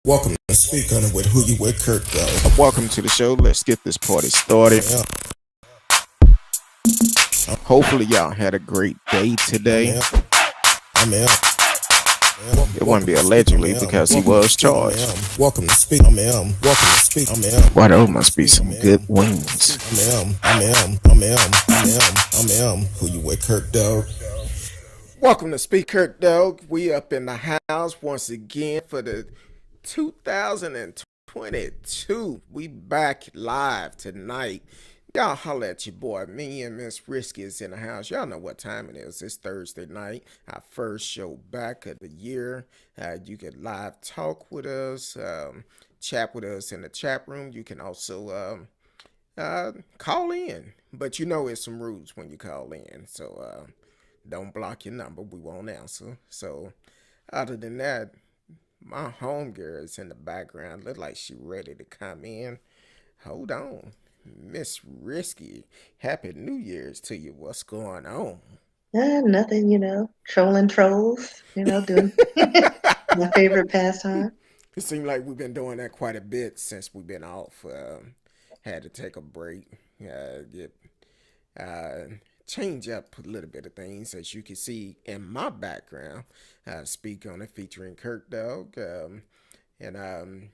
Welcome to Speak On It with Who You With Kirk, though. Welcome to the show. Let's get this party started. Yeah, Hopefully, y'all had a great day today. I'm in. It wouldn't be allegedly because he was charged. Welcome to Speak. I'm in. Welcome to Speak. I'm in. Why, those must be some good wings. I'm in. Who You With Kirk, though. Welcome to Speak Kirk Dog. We up in the house once again for the 2022. We back live tonight. Y'all holler at your boy. Me and Miss Risky is in the house. Y'all know what time it is. It's Thursday night. Our first show back of the year. You can live talk with us, chat with us in the chat room. You can also call in. But you know it's some rules when you call in. So don't block your number. We won't answer. So other than that, my homegirl is in the background. Look like she ready to come in. Hold on. Miss Risky, Happy New Year's to you. What's going on? Nothing, trolling trolls, doing my favorite pastime. It seems like we've been doing that quite a bit since we've been off. Had to take a break. Get change up a little bit of things, as you can see in my background. Speak on it featuring Kirk Dog. And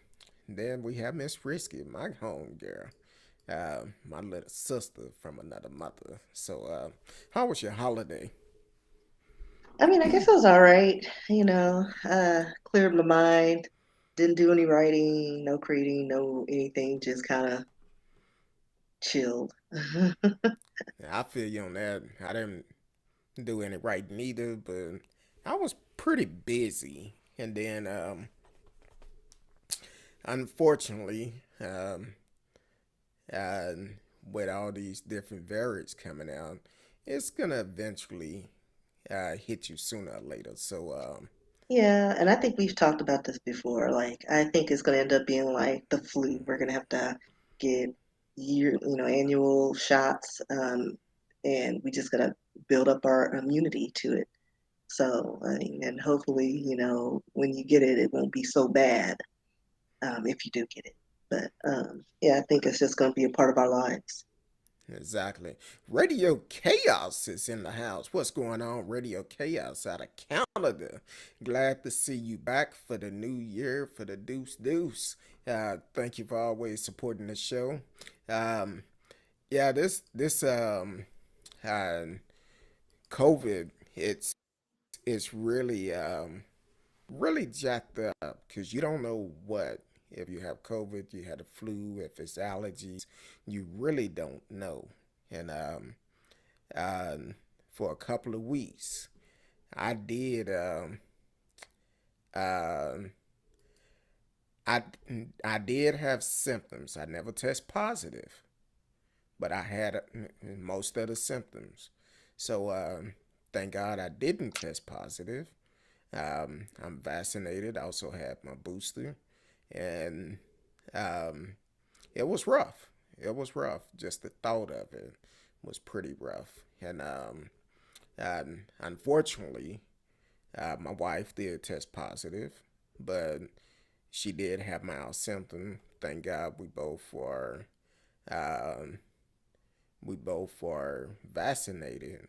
then we have Miss Risky, my home girl. My little sister from another mother. So, how was your holiday? I mean, I guess it was all right. Cleared my mind. Didn't do any writing, no creating, no anything. Just kind of chilled. I feel you on that. I didn't do any writing either, but I was pretty busy. And then, unfortunately, uh, with all these different variants coming out, it's gonna eventually hit you sooner or later. So, Yeah, and I think we've talked about this before. Like, I think it's going to end up being like the flu. We're going to have to get annual shots, and we just got to build up our immunity to it. So, I mean, and hopefully, when you get it, it won't be so bad, if you do get it. But yeah, I think it's just going to be a part of our lives. exactly. Radio Chaos is in the house. What's going on, Radio Chaos out of Canada? Glad to see you back for the new year, for the Deuce Deuce. Thank you for always supporting the show. Um, yeah, this uh, COVID, it's really jacked up because you don't know what, if you have COVID, you had a flu, if it's allergies, you really don't know. And um, for a couple of weeks, I did um, I I did have symptoms. I never test positive, but I had most of the symptoms. So thank God I didn't test positive. I'm vaccinated. I also had my booster, and um, it was rough. It was rough. Just the thought of it was pretty rough. And unfortunately, my wife did test positive, but she did have mild symptoms. Thank God um, we both are vaccinated,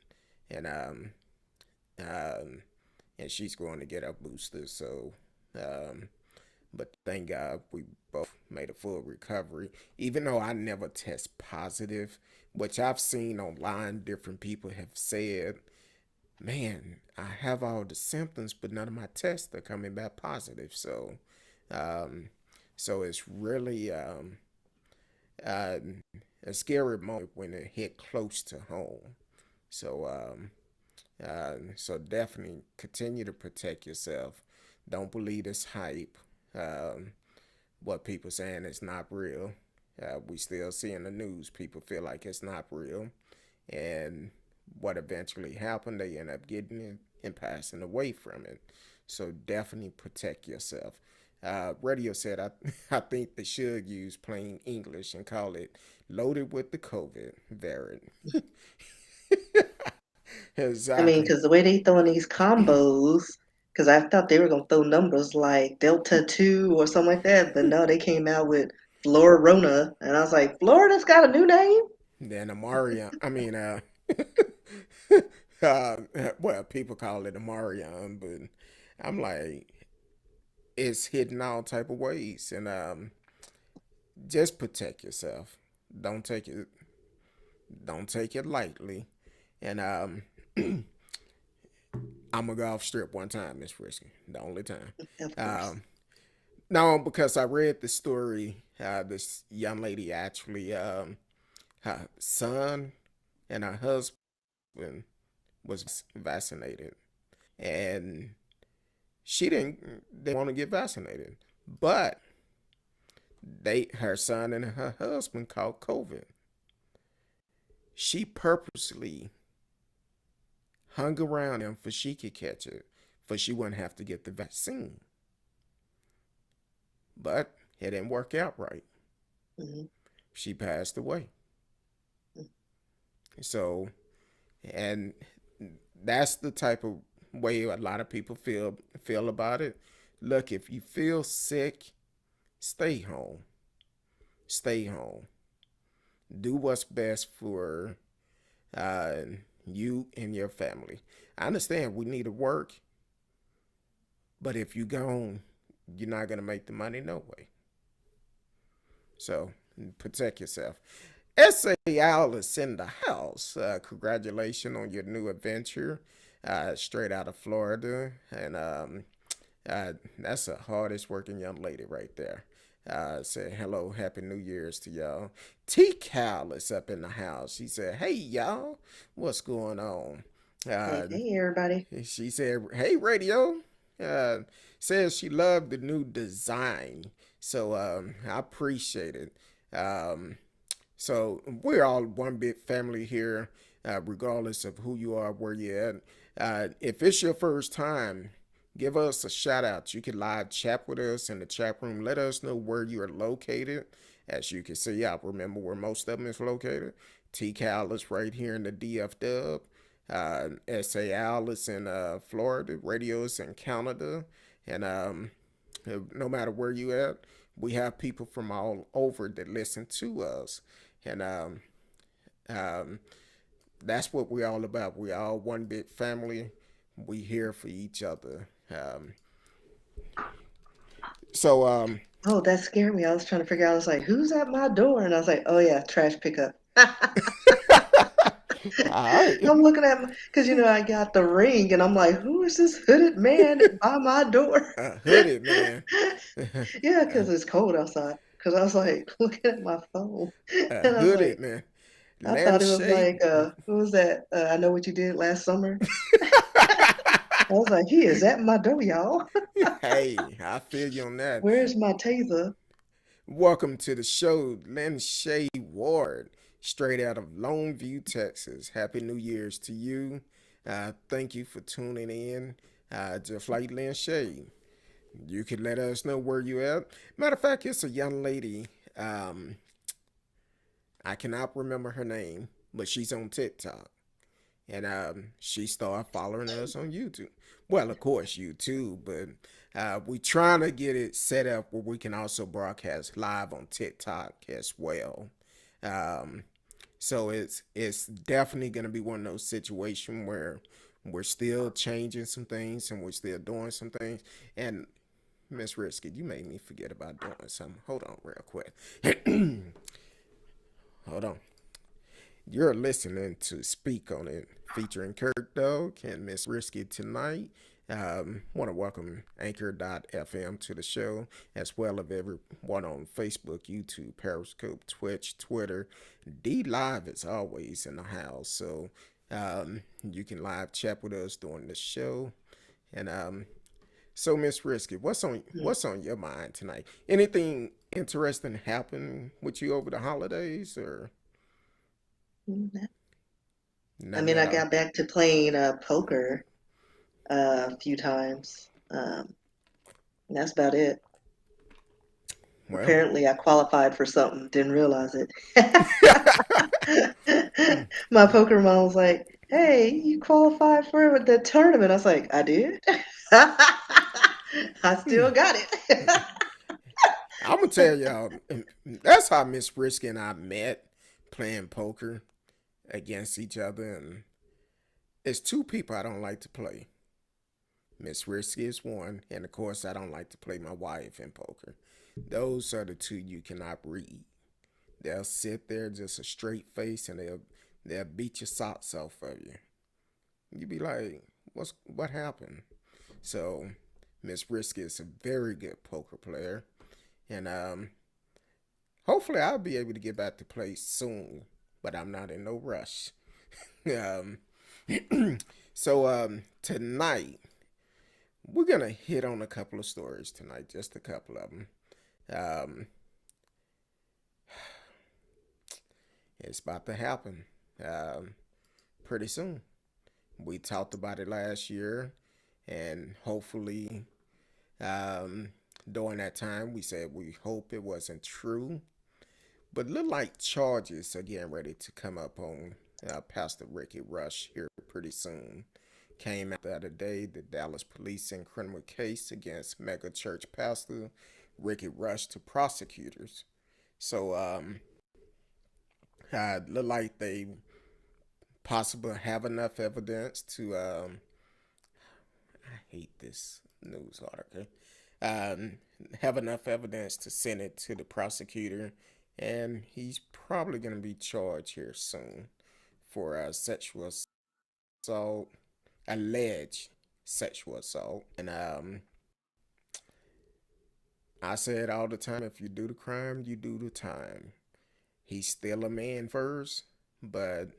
and um, and she's going to get her booster. So, um, but thank God we both made a full recovery. Even though I never test positive, which I've seen online, different people have said, man, I have all the symptoms, but none of my tests are coming back positive. Um, so it's really uh, a scary moment when it hit close to home. So, so definitely continue to protect yourself. Don't believe this hype. Um, what people saying is not real. We still see in the news people feel like it's not real, and what eventually happened, they end up getting it and passing away from it. So definitely protect yourself. Radio said, I think they should use plain English and call it loaded with the COVID variant. I mean, Exactly. because the way they throwing these combos, because I thought they were gonna throw numbers like Delta 2 or something like that, but no, they came out with Florona, and I was like, Florida's got a new name? Then Amarion, I mean, uh, well, people call it Amarion, but I'm like, it's hidden all type of ways, and just protect yourself. Don't take it, don't take it lightly, and I'm gonna go off strip one time, Miss Frisky, the only time. Of course. Um, no, because I read the story. This young lady actually, her son and her husband was vaccinated, and she didn't want to get vaccinated, but her son and her husband caught COVID. She purposely hung around him for she could catch it, for she wouldn't have to get the vaccine. But it didn't work out right. Hmm. She passed away. So, and that's the type of way a lot of people feel about it. Look, if you feel sick, stay home. Stay home. Do what's best for uh, you and your family. I understand we need to work, but if you gone, you're not gonna make the money no way. So protect yourself. S.A. Alice in the house. Congratulations on your new adventure. Straight out of Florida, and that's the hardest working young lady right there. Said hello, happy New Year's to y'all. T Cal is up in the house. She said, "Hey y'all, what's going on?" Hey, Uh, hey, everybody. she said, "Hey radio." Uh, Says she loved the new design, so I appreciate it. Um, so we're all one big family here, regardless of who you are, where you're at. If it's your first time, give us a shout out. You can live chat with us in the chat room. Let us know where you are located. As you can see, I remember where most of them is located. T Cal is right here in the DF Dub. SA Al is in Florida. Radio is in Canada. And no matter where you at, we have people from all over that listen to us. And um, that's what we're all about. We all one big family. We here for each other. So Oh, that scared me. I was trying to figure out, I was like, who's at my door? And I was like, oh, yeah, trash pickup. all right, I'm looking at my, because I got the ring, and I'm like, who is this hooded man by my door? hooded man, Yeah, because it's cold outside. Because I was like looking at my phone, and I was hooded like, man, I thought it was lampshade. like, what was that? I Know What You Did Last Summer. I was like, he is at my door, y'all. Hey, I feel you on that. Where's my taser? Welcome to the show, Lynn Shay Ward, straight out of Longview, Texas. Happy New Year's to you. Thank you for tuning in. Just like Lynn Shay, you can let us know where you at. Matter of fact, it's a young lady. Um, I cannot remember her name, but she's on TikTok. And she started following us on YouTube. Well, of course, YouTube, but we trying to get it set up where we can also broadcast live on TikTok as well. Um, so it's definitely going to be one of those situations where we're still changing some things and we're still doing some things. And Miss Risky, you made me forget about doing something. Hold on, real quick. Hold on. You're listening to Speak on It, featuring Kirk Dog and Miss Risky tonight. Want to welcome Anchor.fm to the show, as well as everyone on Facebook, YouTube, Periscope, Twitch, Twitter. D Live is always in the house, so you can live chat with us during the show. And so, Miss Risky, what's on your mind tonight? Anything interesting happen with you over the holidays or Mhm. I nothing mean, at I all? got back to playing poker a few times. And that's about it. Well, Apparently, I qualified for something, didn't realize it. My poker mom was like, "Hey, you qualified for the tournament." I was like, "I did." I still got it. I'm gonna tell y'all, that's how Miss Risky and I met playing poker against each other, and it's two people I don't like to play. Miss Risky is one, and of course I don't like to play my wife in poker. Those are the two you cannot read. They'll sit there just a straight face, and they'll beat your socks off of you. You be like, what happened? So Miss Risky is a very good poker player, and hopefully I'll be able to get back to play soon, but I'm not in no rush. um, so tonight we're gonna hit on a couple of stories tonight, just a couple of them. Um, it's about to happen pretty soon. We talked about it last year, and hopefully, um, during that time, we said we hope it wasn't true. But look like charges are getting ready to come up on Pastor Ricky Rush here pretty soon. Came out the other day, the Dallas police in criminal case against mega church pastor Ricky Rush to prosecutors. So look like they possibly have enough evidence to I hate this news article. Um, have enough evidence to send it to the prosecutor, and he's probably going to be charged here soon for sexual assault, alleged sexual assault. And I say it all the time: if you do the crime, you do the time. He's still a man first, but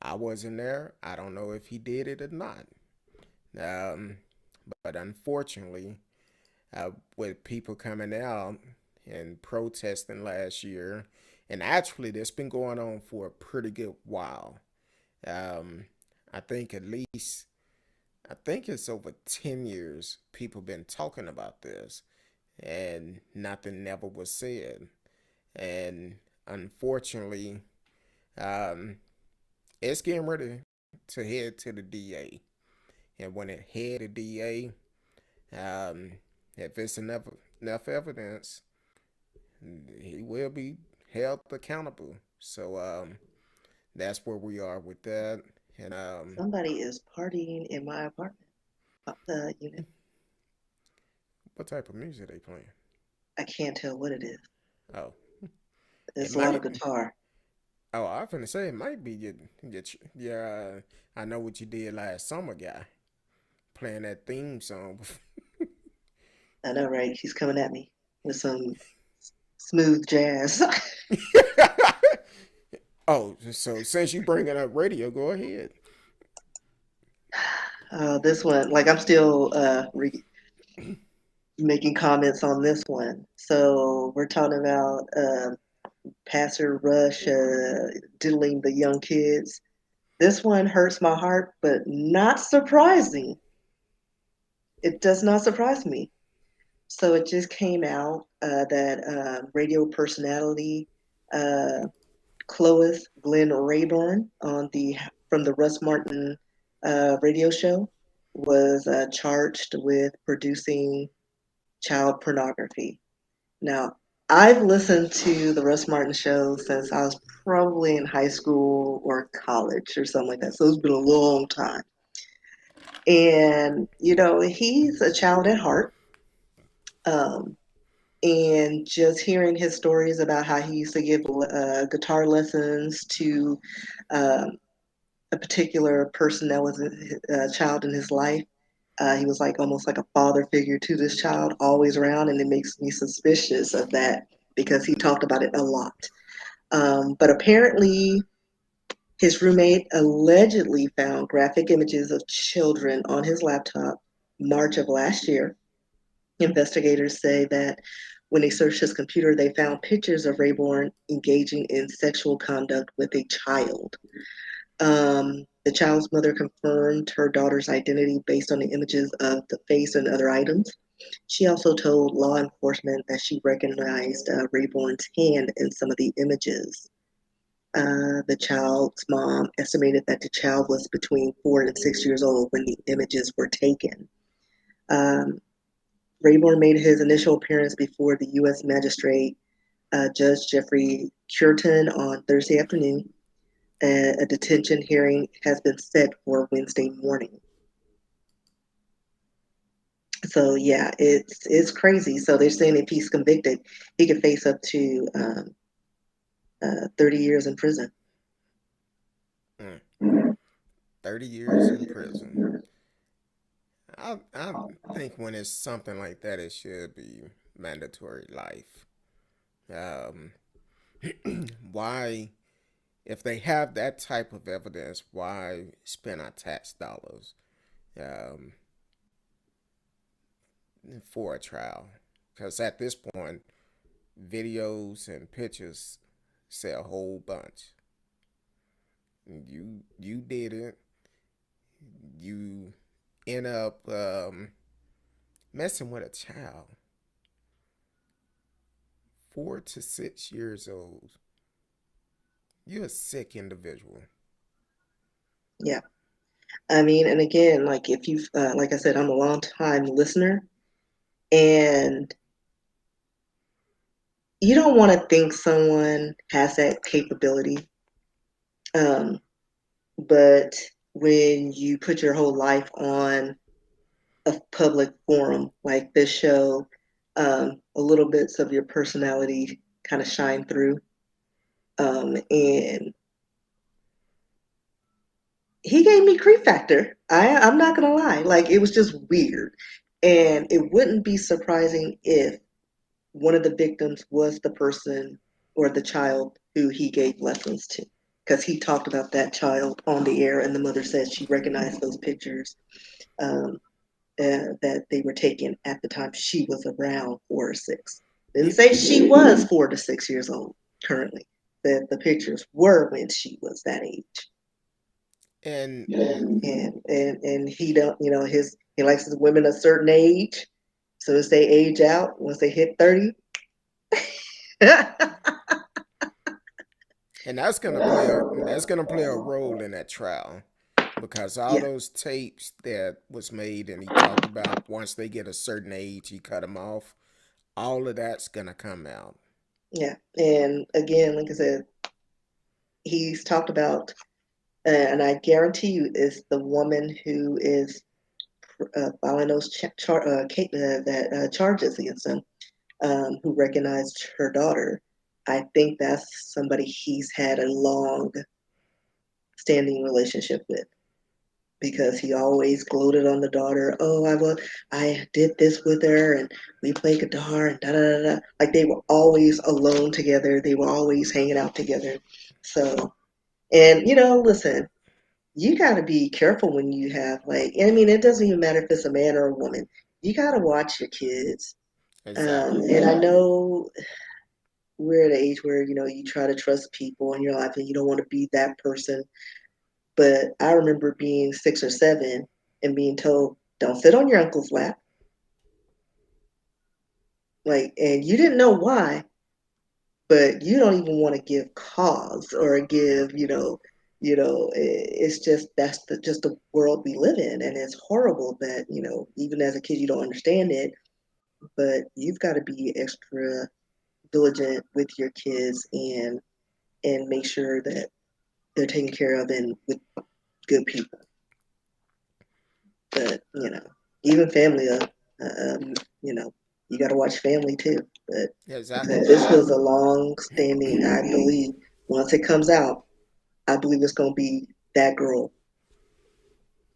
I wasn't there. I don't know if he did it or not. Um, but unfortunately, with people coming out and protesting last year, and actually, this has been going on for a pretty good while. Um, I think at least, I think it's over 10 years people been talking about this, and nothing never was said. And unfortunately, um, it's getting ready to head to the DA. And when it head to DA, um, if it's enough evidence, he will be held accountable. So that's where we are with that. And Somebody is partying in my apartment unit. what type of music they playing? I can't tell what it is. Oh, it It's a lot of might. guitar. Oh, I was gonna say it might be your I know what you did last summer, guy, playing that theme song. I know, right? He's coming at me with some smooth jazz. Oh, so since you bringing up radio, go ahead. This one, like I'm still making comments on this one. So we're talking about Pastor Rush diddling the young kids. This one hurts my heart, but not surprising. It does not surprise me. So it just came out that radio personality uh, Clois Glenn Rayburn on the from the Russ Martin radio show was charged with producing child pornography. Now, I've listened to the Russ Martin show since I was probably in high school or college or something like that. So it's been a long time. And, he's a child at heart. Um, and just hearing his stories about how he used to give guitar lessons to um, a particular person that was a child in his life. He was like almost like a father figure to this child, always around, and it makes me suspicious of that because he talked about it a lot. But apparently, his roommate allegedly found graphic images of children on his laptop March of last year. Investigators say that When they searched his computer, they found pictures of Rayborn engaging in sexual conduct with a child. The child's mother confirmed her daughter's identity based on the images of the face and other items. She also told law enforcement that she recognized Rayborn's hand in some of the images. The child's mom estimated that the child was between 4 and 6 years old when the images were taken. Um, Rayborn made his initial appearance before the U.S. magistrate Judge Jeffrey Curtin on Thursday afternoon. A detention hearing has been set for Wednesday morning. So yeah, it's crazy. So they're saying if he's convicted, he could face up to 30 years in prison. 30 years in prison. I think when it's something like that, it should be mandatory life. Um, why, if they have that type of evidence, why spend our tax dollars um, for a trial? Because at this point, videos and pictures say a whole bunch. You did it. You end up messing with a child, 4 to 6 years old. You're a sick individual. Yeah, I mean, and again, like if you've, like I said, I'm a long time listener, and you don't want to think someone has that capability, um, but when you put your whole life on a public forum like this show, a little bits of your personality kind of shine through. And he gave me creep factor. I'm not gonna lie, like it was just weird, and it wouldn't be surprising if one of the victims was the person or the child who he gave lessons to, because he talked about that child on the air, and the mother said she recognized those pictures. Um, that they were taken at the time she was around 4 or 6. Didn't You say she was 4 to 6 years old currently. That the pictures were when she was that age. and And he don't, he likes his women a certain age. So as they age out, once they hit 30. and that's gonna play a role in that trial because all Yeah, those tapes that was made and he talked about once they get a certain age he cut them off. All of that's gonna come out. yeah. And again, like I said, he's talked about, and I guarantee you, is the woman who is filing those charges against him, who recognized her daughter. I think that's somebody he's had a long standing relationship with, because he always gloated on the daughter. Oh, I did this with her, and we played guitar, and da da da da. Like they were always alone together. They were always hanging out together. So, and listen, you got to be careful when you have, like, I mean, it doesn't even matter if it's a man or a woman. You got to watch your kids. Exactly. And I know we're at an age where you try to trust people in your life, and you don't want to be that person. But I remember being 6 or 7 and being told, "Don't sit on your uncle's lap," like, and you didn't know why, but you don't even want to give cause or give, it's just just the world we live in, and it's horrible that even as a kid you don't understand it, but you've got to be extra diligent with your kids, and make sure that they're taken care of and with good people. But even family, you know, you got to watch family too. But Exactly. this was a long-standing. I believe once it comes out, I believe it's going to be that girl,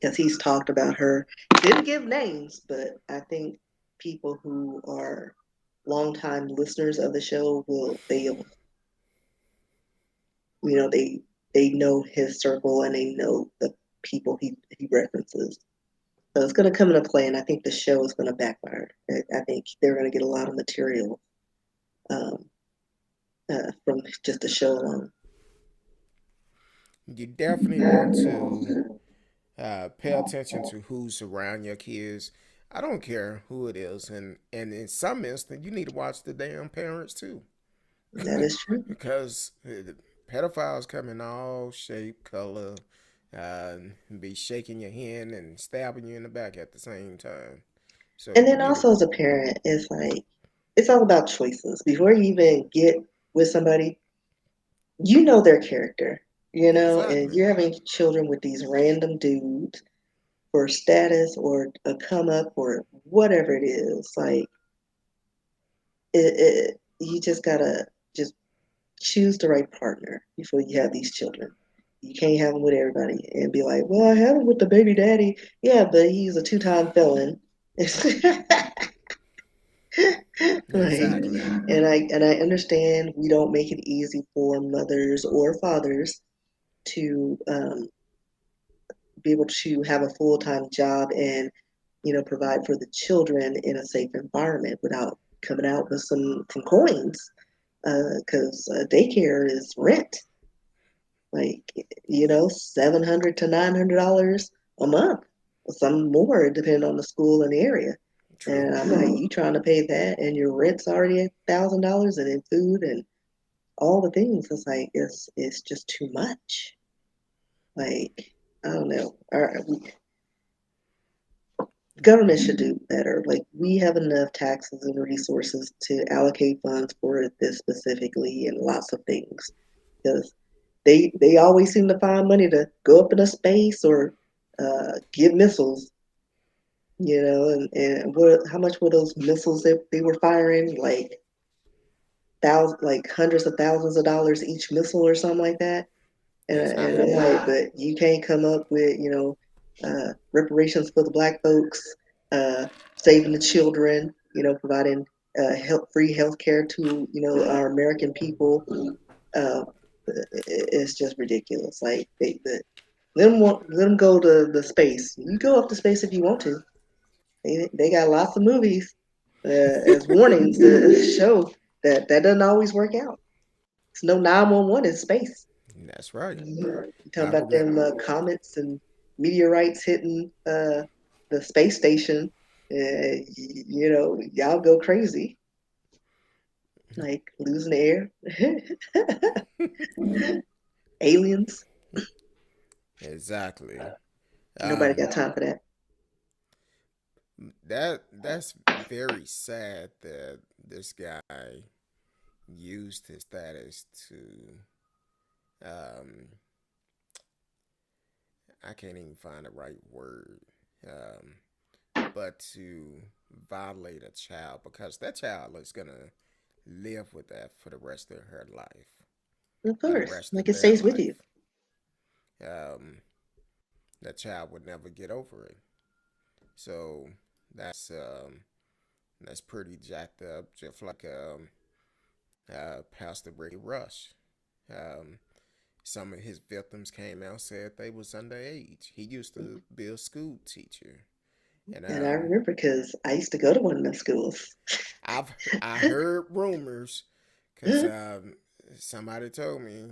because he's talked about her. Didn't give names, but I think people who are longtime listeners of the show they'll they know his circle, and they know the people he references. So it's going to come into play, and I think the show is going to backfire. I think they're going to get a lot of material um, from just the show alone. You definitely want to pay attention to who's around your kids. I don't care who it is, and in some instance, you need to watch the damn parents too, That is true. because pedophiles come in all shape, color, uh, be shaking your hand and stabbing you in the back at the same time. So And you then need to. also as a parent, it's like it's all about choices. Before you even get with somebody, you know their character, and Exactly. you're having children with these random dudes for status or a come up or whatever it is. Like you just gotta just choose the right partner before you have these children. You can't have them with everybody and be like, well, I have him with the baby daddy. Yeah, but he's a two-time felon. Like, Exactly. and I understand we don't make it easy for mothers or fathers to be able to have a full-time job and provide for the children in a safe environment without coming out with some coins because daycare is rent, like 700 to $900 a month, some more depending on the school and the area. True. And I'm like, you trying to pay that, and your rent's already $1,000, and then food and all the things. It's like it's just too much. Like I don't know. Government should do better. Like we have enough taxes and resources to allocate funds for this specifically and lots of things because they always seem to find money to go up into space or get missiles. And how much were those missiles that they were firing? Like like hundreds of thousands of dollars each missile or something like that. And I'm Exactly. like, but you can't come up with, reparations for the black folks, saving the children, providing free health care to, our American people. Uh, it's just ridiculous. Like let them go to the space. You go up to space if you want to. They got lots of movies as warnings to show that doesn't always work out. It's no 911 in space. That's right. You talking I about remember. them comets and meteorites hitting the space station? Y'all go crazy, like losing the air. Aliens. Exactly. Nobody Um, got time for that. that's very sad that this guy used his status to um I can't even find the right word. Um but to violate a child because that child is gonna live with that for the rest of her life, Of for the course, rest like of it their stays with you. life. Um, that child would never get over it. So that's pretty jacked up, just like Pastor Ricky Rush. Um, some of his victims came out said they was underage. He used to be a school teacher, and And I remember because I used to go to one of those schools. I've I heard rumors because somebody told me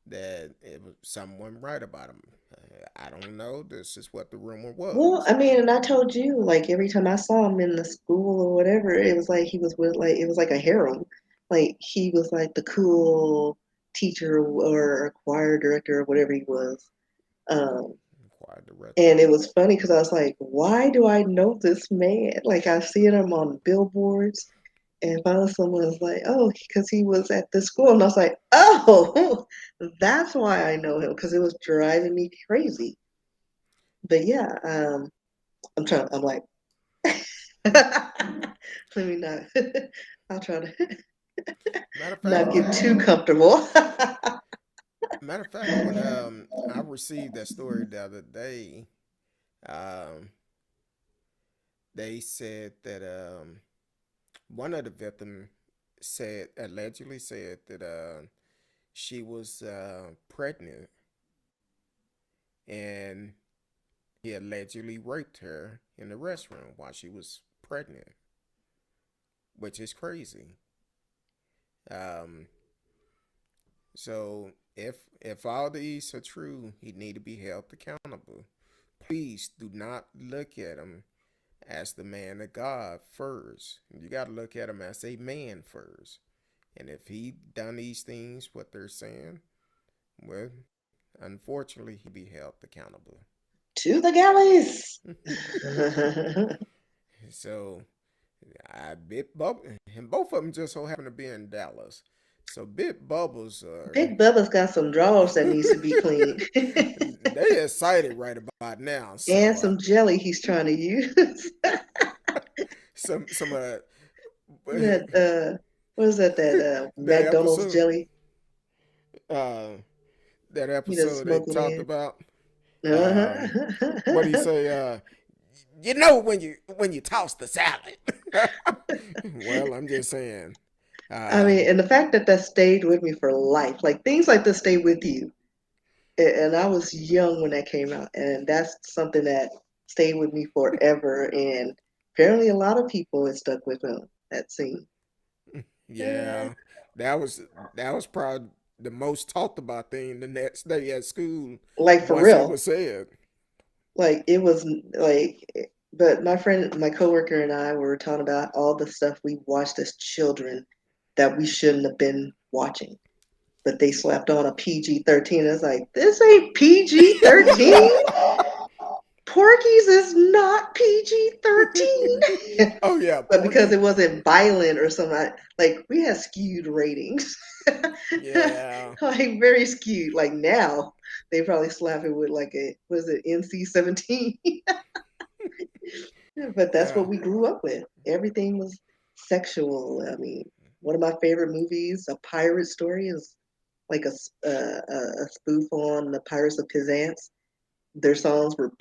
that it was someone right about him. I don't know. This is what the rumor Well, was. I mean, and I told you, like every time I saw him in the school or whatever, it was like he was with like it was like a harem. Like he was like the cool teacher or choir director or whatever he was. Um, Choir director. and it was funny because I was like, why do I know this man? Like I've seen him on billboards, and finally someone was like, oh, because he was at this school, and I was like, oh, that's why I know him because it was driving me crazy. But yeah, I'm like. Let me not. I'll try to Matter of fact, not get too comfortable. when I received that story the other day, um, they said that one of the victims said allegedly said that she was pregnant and he allegedly raped her in the restroom while she was pregnant, which is crazy. Um, so if all these are true, he need to be held accountable. Please do not look at him as the man of God first. You got to look at him as a man first. And if he done these things, what they're saying, well, unfortunately, he be held accountable. To the galleys. So I bit Bubble, and both of them just so happen to be in Dallas. So Bit Bubbles are Big Bubba's got some drawers that needs to be cleaned. they excited right about now. And So some jelly he's trying to use. some That what is that? That that McDonald's episode jelly. uh that He doesn't episode they smoke it talked in. about what do you Uh-huh. say you know when you toss the salad. Well, I'm just saying. I mean, Um, and the fact that that stayed with me for life, like things like this stay with you. And I was young when that came out, and that's something that stayed with me forever. And apparently, a lot of people it stuck with them. That scene. Eh, yeah, that was that was probably the most talked about thing the next day at school like for once it real. was said. Like it was like, but my friend, my coworker, and I were talking about all the stuff we watched as children that we shouldn't have been watching. But they slapped on a PG-13. It's like, this ain't PG-13. Porky's is not PG-13. Oh yeah, But because Porky. it wasn't violent or something, like we had skewed ratings. Yeah, Like very skewed. Like now, they probably slap it with like a, was it NC-17? But that's yeah. what we grew up with. Everything was sexual. I mean, one of my favorite movies, A Pirate Story, is like a spoof on the Pirates of Penzance. Their songs were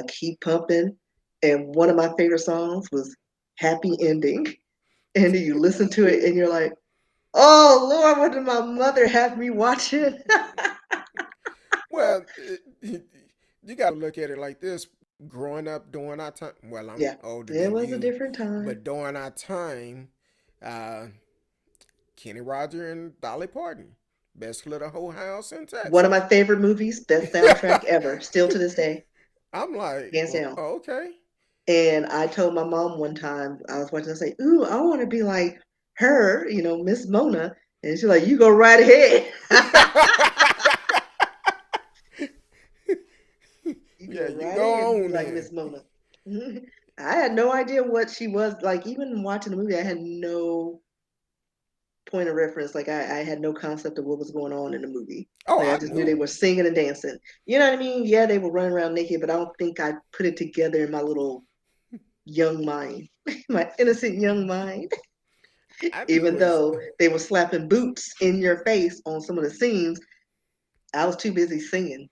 "Keep Pumping," and one of my favorite songs was "Happy Ending." And you listen to it, and you're like, "Oh Lord, what did my mother have me watching?" Well, you got to look at it like this. Growing up during our time, well, I'm Yeah, older it than was a you, different time. but during our time, uh, Kenny Roger and Dolly Parton, best little whole house in One of Texas. my favorite movies, best soundtrack ever, still to this day, I'm like, hands well, down. okay. And I told my mom one time I was watching, I say, "Ooh, I want to be like her, Miss Mona." And she's like, "You go right ahead." You Yeah, go you right ahead go and be on like then. Miss Mona. I had no idea what she was like. Even watching the movie, I had no point of reference. Like I had no concept of what was going on in the movie. Oh, Like I I just knew they knew. were singing and dancing. You know what I mean? Yeah, they were running around naked, but I don't think I put it together in my little young mind, my innocent young mind. I Even knew it. though they were slapping boots in your face on some of the scenes, I was too busy singing.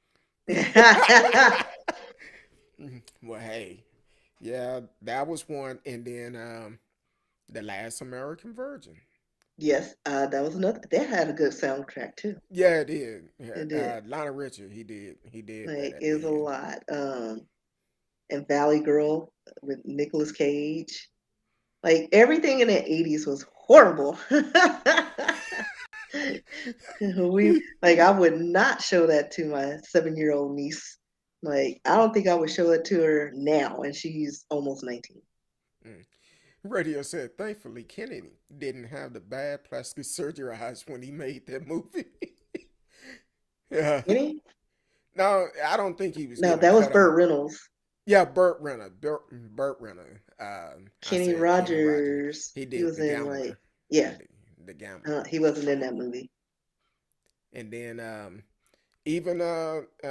Well, hey, yeah, that was one, and then the Last American Virgin. Yes, that was another. They had a good soundtrack too. Yeah, it did. Yeah, It did. Lionel Richie, he did that Like at it the was a end. lot. And Valley Girl with Nicolas Cage. Like everything in the 80s was horrible. We like I would not show that to my 7-year-old niece. Like I don't think I would show it to her now, and she's almost 19. Mm. Radio said, thankfully, Kennedy didn't have the bad plastic surgery eyes when he made that movie. Yeah. Any? No, I don't think he was No, getting that was cut Burt off. Reynolds. Yeah, Burt Renner. Burt Renner. I Kenny said Kenny Rogers. Rogers. He He did was the in like gambler. yeah. The gambler. He wasn't in that movie. And then even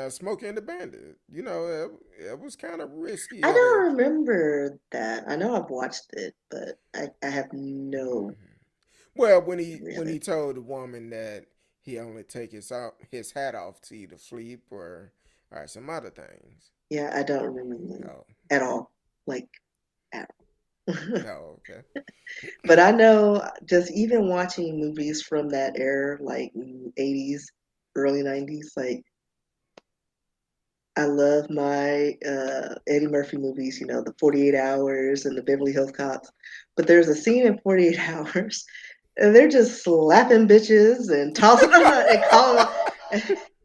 Smokey and the Bandit. It was kind of risky I of a. don't remember that. I know I've watched it, but I have no Well, memory of when he it. told the woman that he only take his hat off to either sleep or some other things. Yeah, I don't remember the movie Oh, at all. Like at all. oh, okay. But I know just even watching movies from that era, like 80s, early 90s, like I love my Eddie Murphy movies, the 48 Hours and the Beverly Hills Cops. But there's a scene in 48 Hours And they're just slapping bitches and tossing and calling.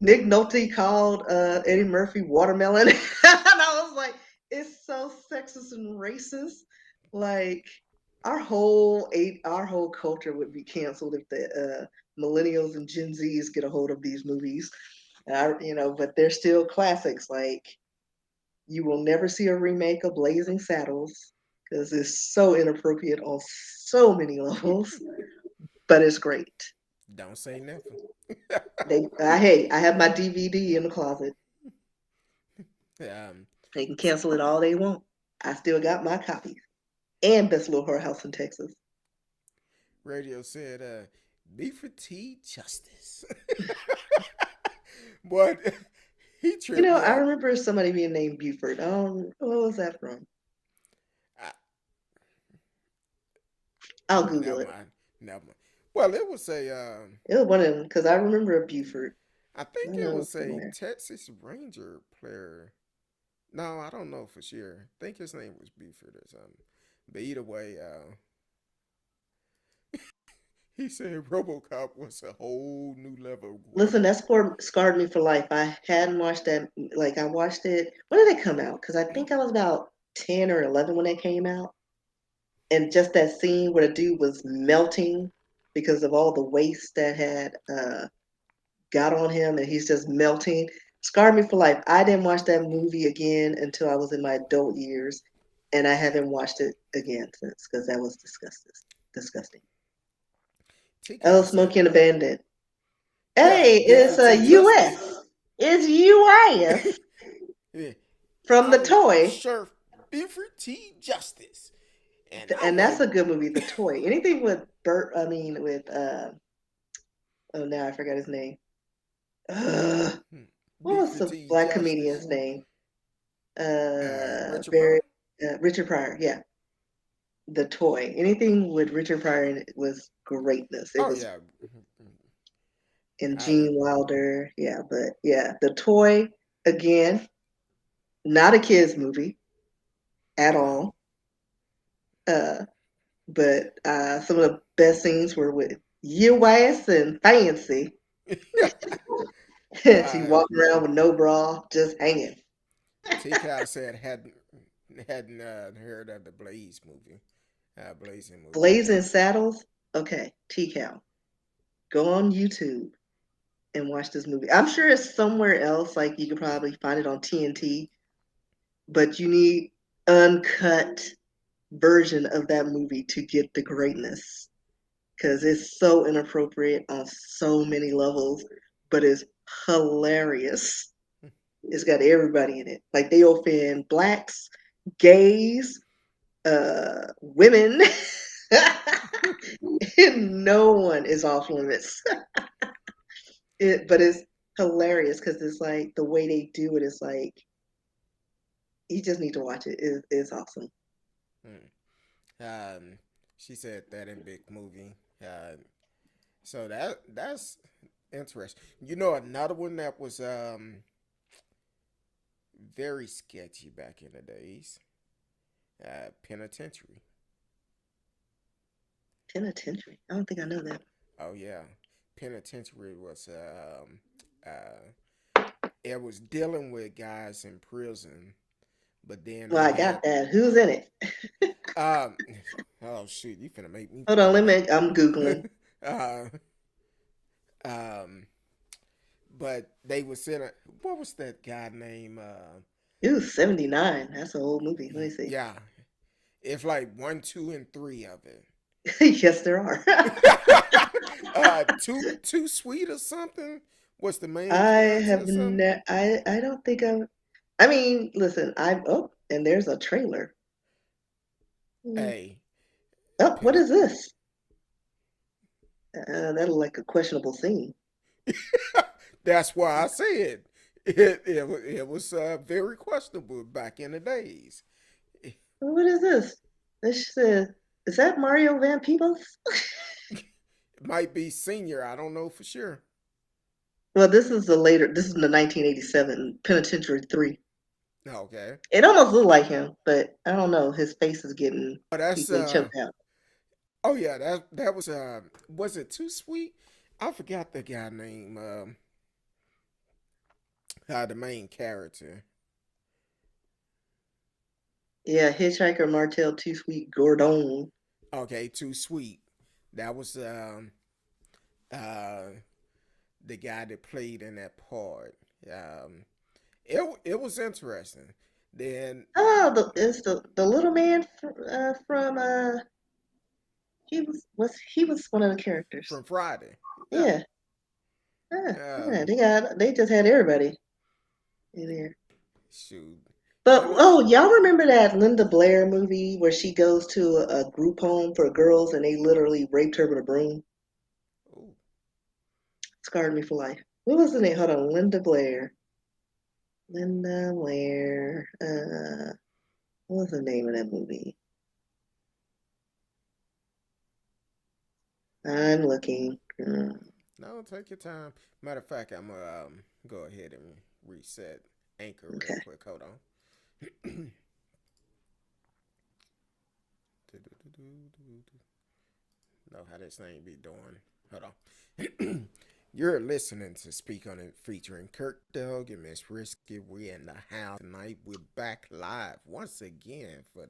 Nick Nolte called Eddie Murphy watermelon, and I was like, it's so sexist and racist. Like our whole culture would be canceled if the millennials and Gen Zs get a hold of these movies. But they're still classics. Like you will never see a remake of Blazing Saddles because it's so inappropriate on so many levels, but it's great. Don't say nothing. Hey, I have my DVD in the closet. um, They can s- cancel it all they want. I still got my copies. And Best Little Whorehouse in Texas. radio said, "B for T justice." But he tripped me I out. remember somebody being named Buford. What was that from? I, I'll Google never it. mind. Never mind. Well, it was a. It was one of them because I remember a Buford. I I think it know it was was a somewhere. Texas Ranger player. No, I don't know for sure. I think his name was Buford or something. But either way, he said RoboCop was a whole new level of Listen, gruesome. that scarred me for life. I hadn't watched that. Like, I watched it. When did it come out? Because I think I was about 10 or 11 when it came out. And just that scene where the dude was melting because of all the waste that had got on him and he's just melting scarred me for life. I didn't watch that movie again until I was in my adult years, and I haven't watched it again since because that was disgusting. T Oh, Cow said, Smokey and the Bandit. yeah, Hey, it's Buford a T Justice. U.S. It's U.S. Yeah, from the I'm toy, Sheriff Buford T Justice. And I'm and that's like, a good movie. The toy. Anything with Bert. I mean, with oh, now I forgot his name. Ugh. hmm, What was Buford the T black Justice. comedian's name? Richard Very Pryor. Richard Pryor. Yeah, the toy. Anything with Richard Pryor in it was greatness. It Oh, was yeah. in I, Gene Wilder. Yeah, but yeah, the toy again, not a kids movie at no. all. Uh, but some of the best scenes were with U.S. and Fancy. And she uh, walking around with no bra, just hanging. T Cow said hadn't heard of the Blaze movie. Blazing movie. Blazing Saddles. Okay, T-Cow. Go on YouTube and watch this movie. I'm sure it's somewhere else. Like you could probably find it on TNT, but you need uncut version of that movie to get the greatness because it's so inappropriate on so many levels, but it's hilarious. It's got everybody in it. Like they offend blacks, gays, women. No one is off limits. But it's hilarious because it's like the way they do it is like you just need to watch it. It's awesome. Hmm. She said that in big movie. So that's interesting. You know, another one that was very sketchy back in the days. Penitentiary. Penitentiary. I don't think I know that. Oh yeah, Penitentiary was it was dealing with guys in prison, but then Well, they I had got that. Who's in it? um oh shit, you finna make me Hold on, pull I'm it Googling. up. Um, but they was in a what was that guy name? It was 79. That's an old movie. Let me see. Yeah, it's like one, two, and three of it. Yes, there are. Too sweet or something. What's the main I character have or something? I don't think I mean, listen, and there's a trailer. Hmm. Hey, Oh, what Penit. is this? That look like a questionable scene. That's why I said it was very questionable back in the days. It What is this? This is that Mario Van Peebles? might be senior. I don't know for sure. Well, this is the 1987 Penitentiary 3. Okay, It almost looked like him, but I don't know. His face is getting but that's easily choked out. Oh yeah, that was it Too Sweet? I forgot the guy name. The main character. Yeah, Hitchhiker Martel Too Sweet Gordon. Okay, Too Sweet. That was uh the guy that played in that part. Um, it was interesting. Then Oh, it's the little man from he was one of the characters. from Friday. Yeah. Yeah, yeah, Um, they just had everybody in there. shoot. But And it's oh, y'all remember that Linda Blair movie where she goes to a group home for girls and they literally raped her with a broom? ooh, Scarred me for life. What was the name? Hold on, Linda Blair. Linda Blair. What was the name of that movie? I'm looking. no, take your time. Matter of fact, I'm gonna go ahead and reset Anchor real Okay. quick. Hold on. Know how this thing be doing. Hold on. You're listening to Speak on It featuring Kirk Doug and Miss Risky. We in the house tonight. We're back live once again for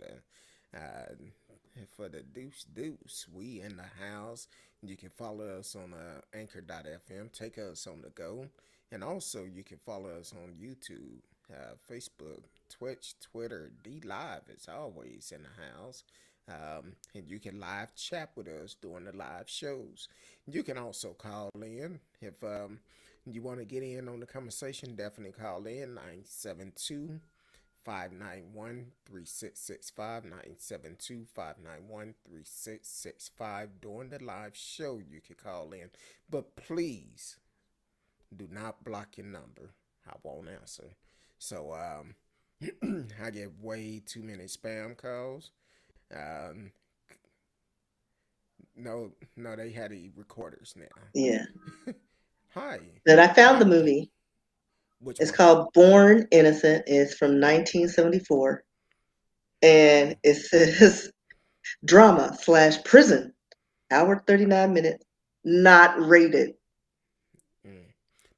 the Deuce Deuce. We in the house. You can follow us on Anchor.fm. Take us on the go. And also you can follow us on YouTube, Facebook, Twitch, Twitter. D Live is always in the house. And you can live chat with us during the live shows. You can also call in if you want to get in on the conversation. Definitely call in 972 591 3665 972 591 3665 during the live show. You can call in, but please do not block your number. I won't answer. So I get way too many spam calls. um, no, no, they had the recorders now. Yeah. Hi, Then I found the hi. movie. Which It's one? called Born Innocent. It's from 1974. And Okay. it says drama slash prison. Hour 39 minutes. Not rated. Mm.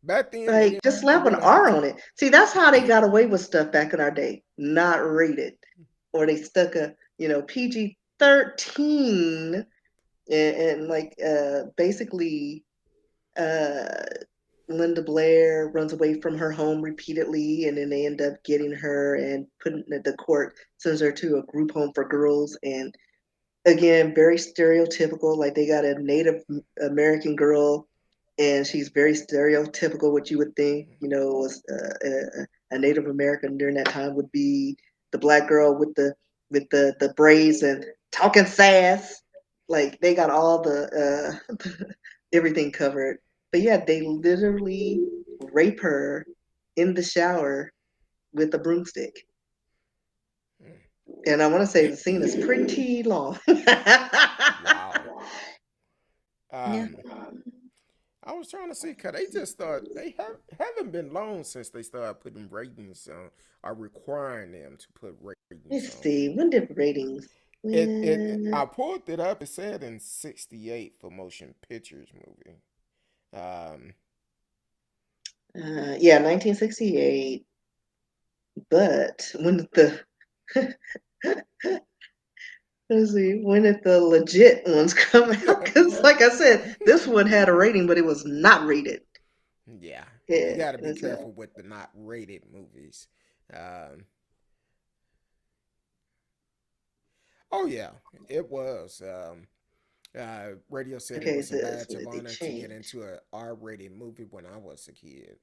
Back then, you Like, didn't just slap an really have R to. on it. See, that's how they got away with stuff back in our day. Not rated. Or they stuck a, PG 13 and like basically uh Linda Blair runs away from her home repeatedly, and then they end up getting her and putting the court sends her to a group home for girls. And again, very stereotypical. Like they got a Native American girl, and she's very stereotypical. What you would think, was a Native American during that time would be the black girl with the braids and talking sass. Like they got all the everything covered. But yeah, they literally rape her in the shower with a broomstick. And I want to say the scene is pretty long. Wow. Yeah. Um, I was trying to see, cause they just thought haven't been long since they started putting ratings on, or requiring them to put ratings Let's on. see. When did ratings? I pulled it up. It said in '68 for motion pictures movie. Um, Yeah, 1968. But when did the let's see, when did the legit ones come out? Because, like I said, this one had a rating, but it was not rated. yeah, you Yeah, got to be it's careful with the not rated movies. Um, oh yeah, it was. Radio said it okay. was a This badge when of did they honor to get change? into a R-rated movie when I was a kid.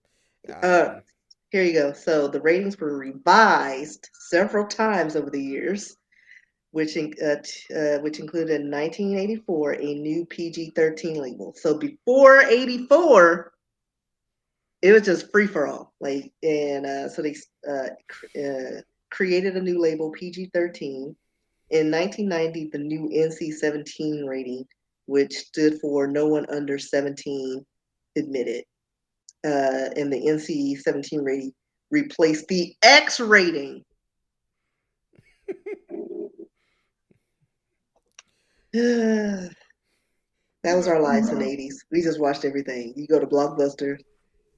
Uh, Um, Here you go. So the ratings were revised several times over the years, which included in 1984 a new PG-13 label. So before '84, it was just free for all. Like, and so they created a new label, PG-13. In 1990, the new NC-17 rating, which stood for no one under 17 admitted, and the NC-17 rating replaced the X rating. That You was know, our lives in the 80s. We just watched everything. You go to Blockbuster,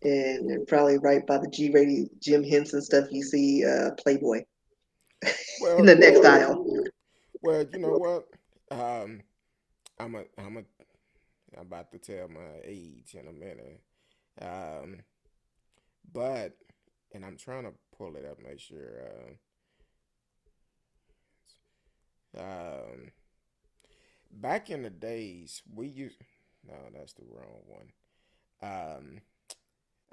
and probably right by the G-rated Jim Henson stuff, you see Playboy in well, the next aisle. well, you know what? Um, I'm about to tell my age in a minute. Um, but, and I'm trying to pull it up, make sure. Um, Back in the days, we used. No, that's the wrong one. Um,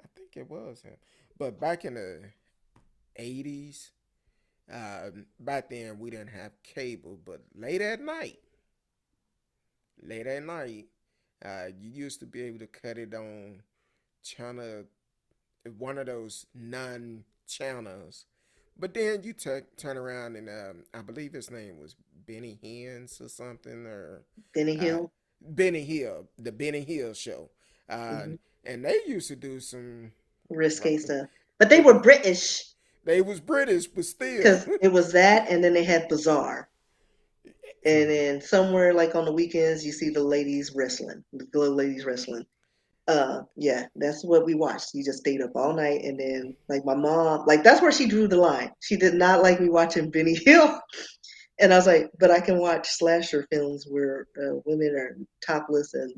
I think it was him. But back in the 80s, back then we didn't have cable, but late at night, you used to be able to cut it on channel, one of those non channels. But then you turn around and I believe his name was Benny Hins or something, or Benny uh, Hill. Benny Hill, the Benny Hill show. Hmm. And they used to do some, Risque right, stuff. But they were British they was British, but still. because it was that, and then they had Bazaar. And then somewhere like on the weekends, you see the ladies wrestling, the little ladies wrestling. Yeah, that's what we watched. You just stayed up all night, and then like my mom, like that's where she drew the line. She did not like me watching Benny Hill, and I was like, but I can watch slasher films where women are topless and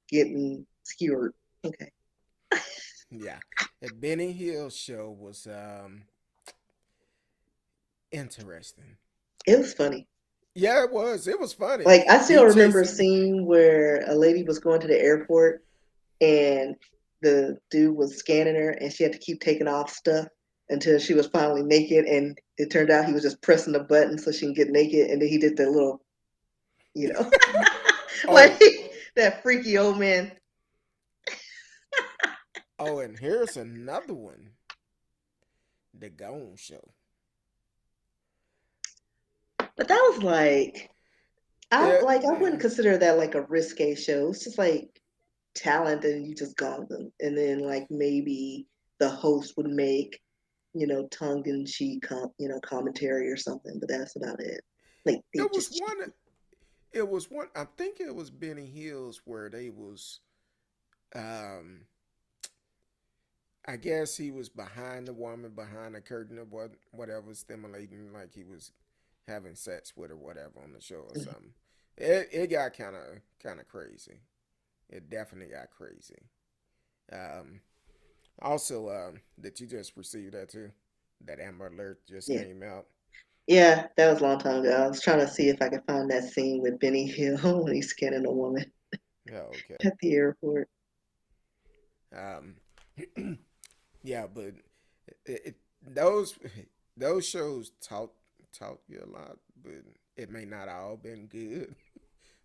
getting skewered. Okay, Yeah, the Benny Hill show was interesting. it was funny. Yeah, it was. It was funny. Like I He still remember a chasing. scene where a lady was going to the airport and the dude was scanning her and she had to keep taking off stuff until she was finally naked, and it turned out he was just pressing the button so she can get naked, and then he did the little, you know, like Oh, that freaky old man. oh, and here's another one. The Gone Show. But that was like Yeah, I wouldn't consider that like a risque show. It's just like talent and you just got them. And then like maybe the host would make, tongue in cheek commentary or something, but that's about it. Like they it was just one. It was one. I think it was Benny Hills where they was. Um, I guess he was behind the woman, behind the curtain or whatever, stimulating, like he was having sex with or whatever on the show or something. It got kind of crazy. It definitely got crazy. Um, Also, that you just received that too. That Amber Alert just yeah. came out. Yeah, that was a long time ago. I was trying to see if I could find that scene with Benny Hill when he's scanning a woman Yeah, okay. at the airport. Um, yeah, but those those shows taught you a lot, but it may not all been good.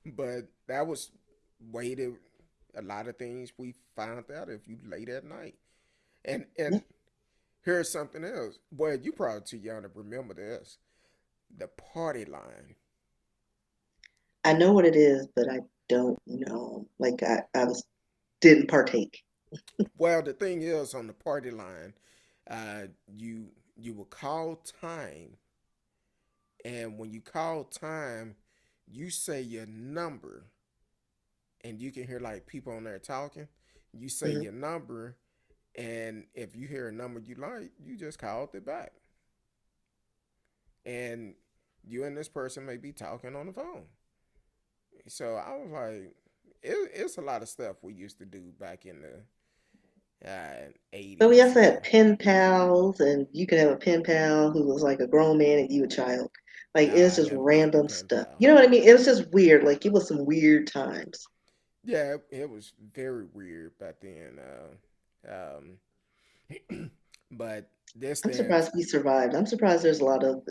But that was way to a lot of things we found out if you late at night. And here's something else. Well, you probably too young to remember this. The party line. I know what it is, but I don't know. Like I was didn't partake. Well, the thing is, on the party line, you will call time, and when you call time, you say your number, and you can hear like people on there talking. You say Hmm. your number, and if you hear a number you like, you just call it back, and you and this person may be talking on the phone. So I was like, it's a lot of stuff we used to do back in the But we 80s also and had pen pals, and you could have a pen pal who was like a grown man and you a child. Like it was I just never had a random pen stuff. pal. You know what I mean? It was just weird. Like it was some weird times. Yeah, it was very weird back then. But this I'm then, surprised we survived. I'm surprised there's a lot of,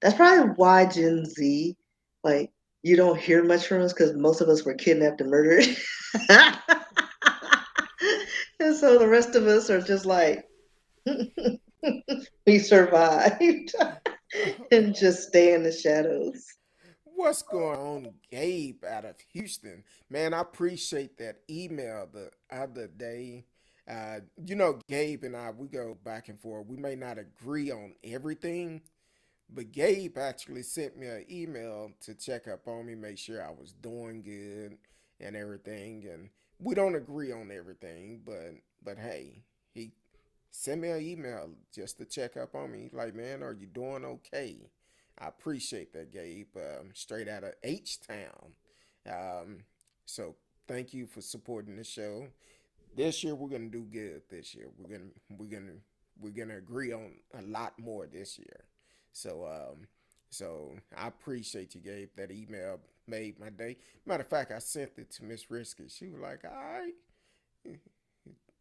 that's probably why Gen Z, like, you don't hear much from us because most of us were kidnapped and murdered. And so the rest of us are just like, we survived and just stay in the shadows. what's going on, Gabe out of Houston? Man, I appreciate that email the other day. Gabe and I, we go back and forth. We may not agree on everything, But Gabe actually sent me an email to check up on me, make sure I was doing good and everything. And we don't agree on everything, but hey, he sent me an email just to check up on me. Like, man, are you doing okay? I appreciate that, Gabe. Straight out of H Town. Um, so thank you for supporting the show. This year we're gonna do good. This year we're gonna agree on a lot more this year. So so I appreciate you, Gabe. That email made my day. Matter of fact, I sent it to Miss Risky. She was like, "All right,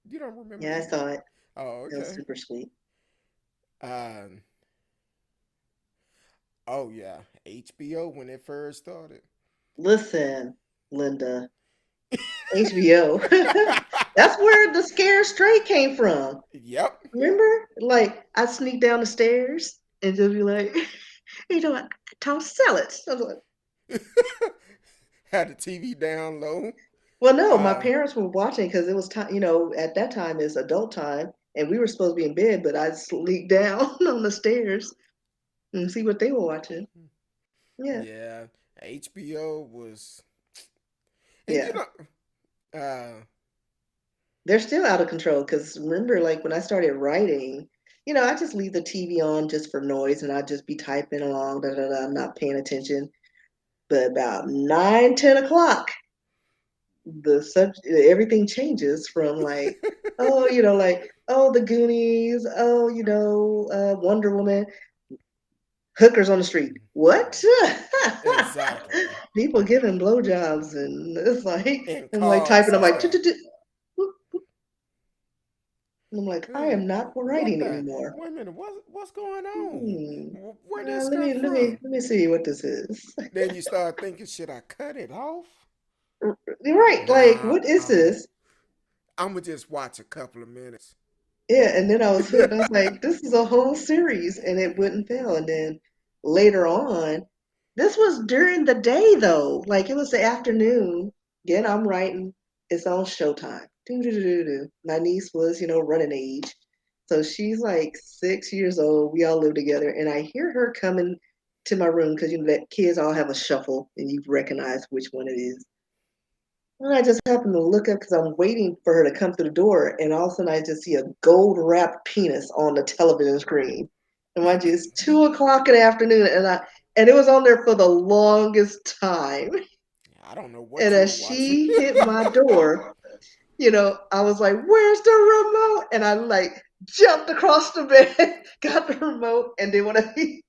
you don't remember Yeah, I that?" saw it. Oh, It was okay. super sweet. Um, oh yeah, HBO when it first started. Listen, Linda, HBO. That's where the scare straight came from. Yep. Remember? Like, I'd sneak down the stairs and just be like, I toss salads. I was like, Had the TV down low. well, no, my Uh, parents were watching because it was time, at that time it's adult time, and we were supposed to be in bed, but I'd sneak down on the stairs and see what they were watching. Yeah, yeah, HBO was, and yeah. uh, They're still out of control because remember, like when I started writing, I just leave the TV on just for noise and I'd just be typing along, da da da, not paying attention. But about 9, 10 o'clock, everything changes from like, oh, like, oh, the Goonies, oh, Wonder Woman, hookers on the street. What? exactly, People giving blowjobs and it's like in I'm like cars typing. I'm and like, stuff. and I'm like, I Uh, am not what writing the? anymore. Wait a minute. What's going on? Hmm. Where this Let come me let me from? let me see what this is. Then you start thinking, should I cut it off? You're right. Like, Nah, what is this? I'm gonna just watch a couple of minutes. Yeah, and then I was hooked. I was like, this is a whole series, and it wouldn't fail. And then later on, this was during the day though. Like it was the afternoon. Again, I'm writing. It's on Showtime. Do do do do do. My niece was, running age, so she's like 6 years old. We all live together, and I hear her coming to my room because that kids all have a shuffle, and you recognize which one it is. And I just happened to look up because I'm waiting for her to come through the door, and all of a sudden I just see a gold wrapped penis on the television screen. And mind you, it's 2 o'clock in the afternoon, and it was on there for the longest time. I don't know what And you were as watching. she hit my door, I was like, "Where's the remote?" And I like jumped across the bed, got the remote, and then when I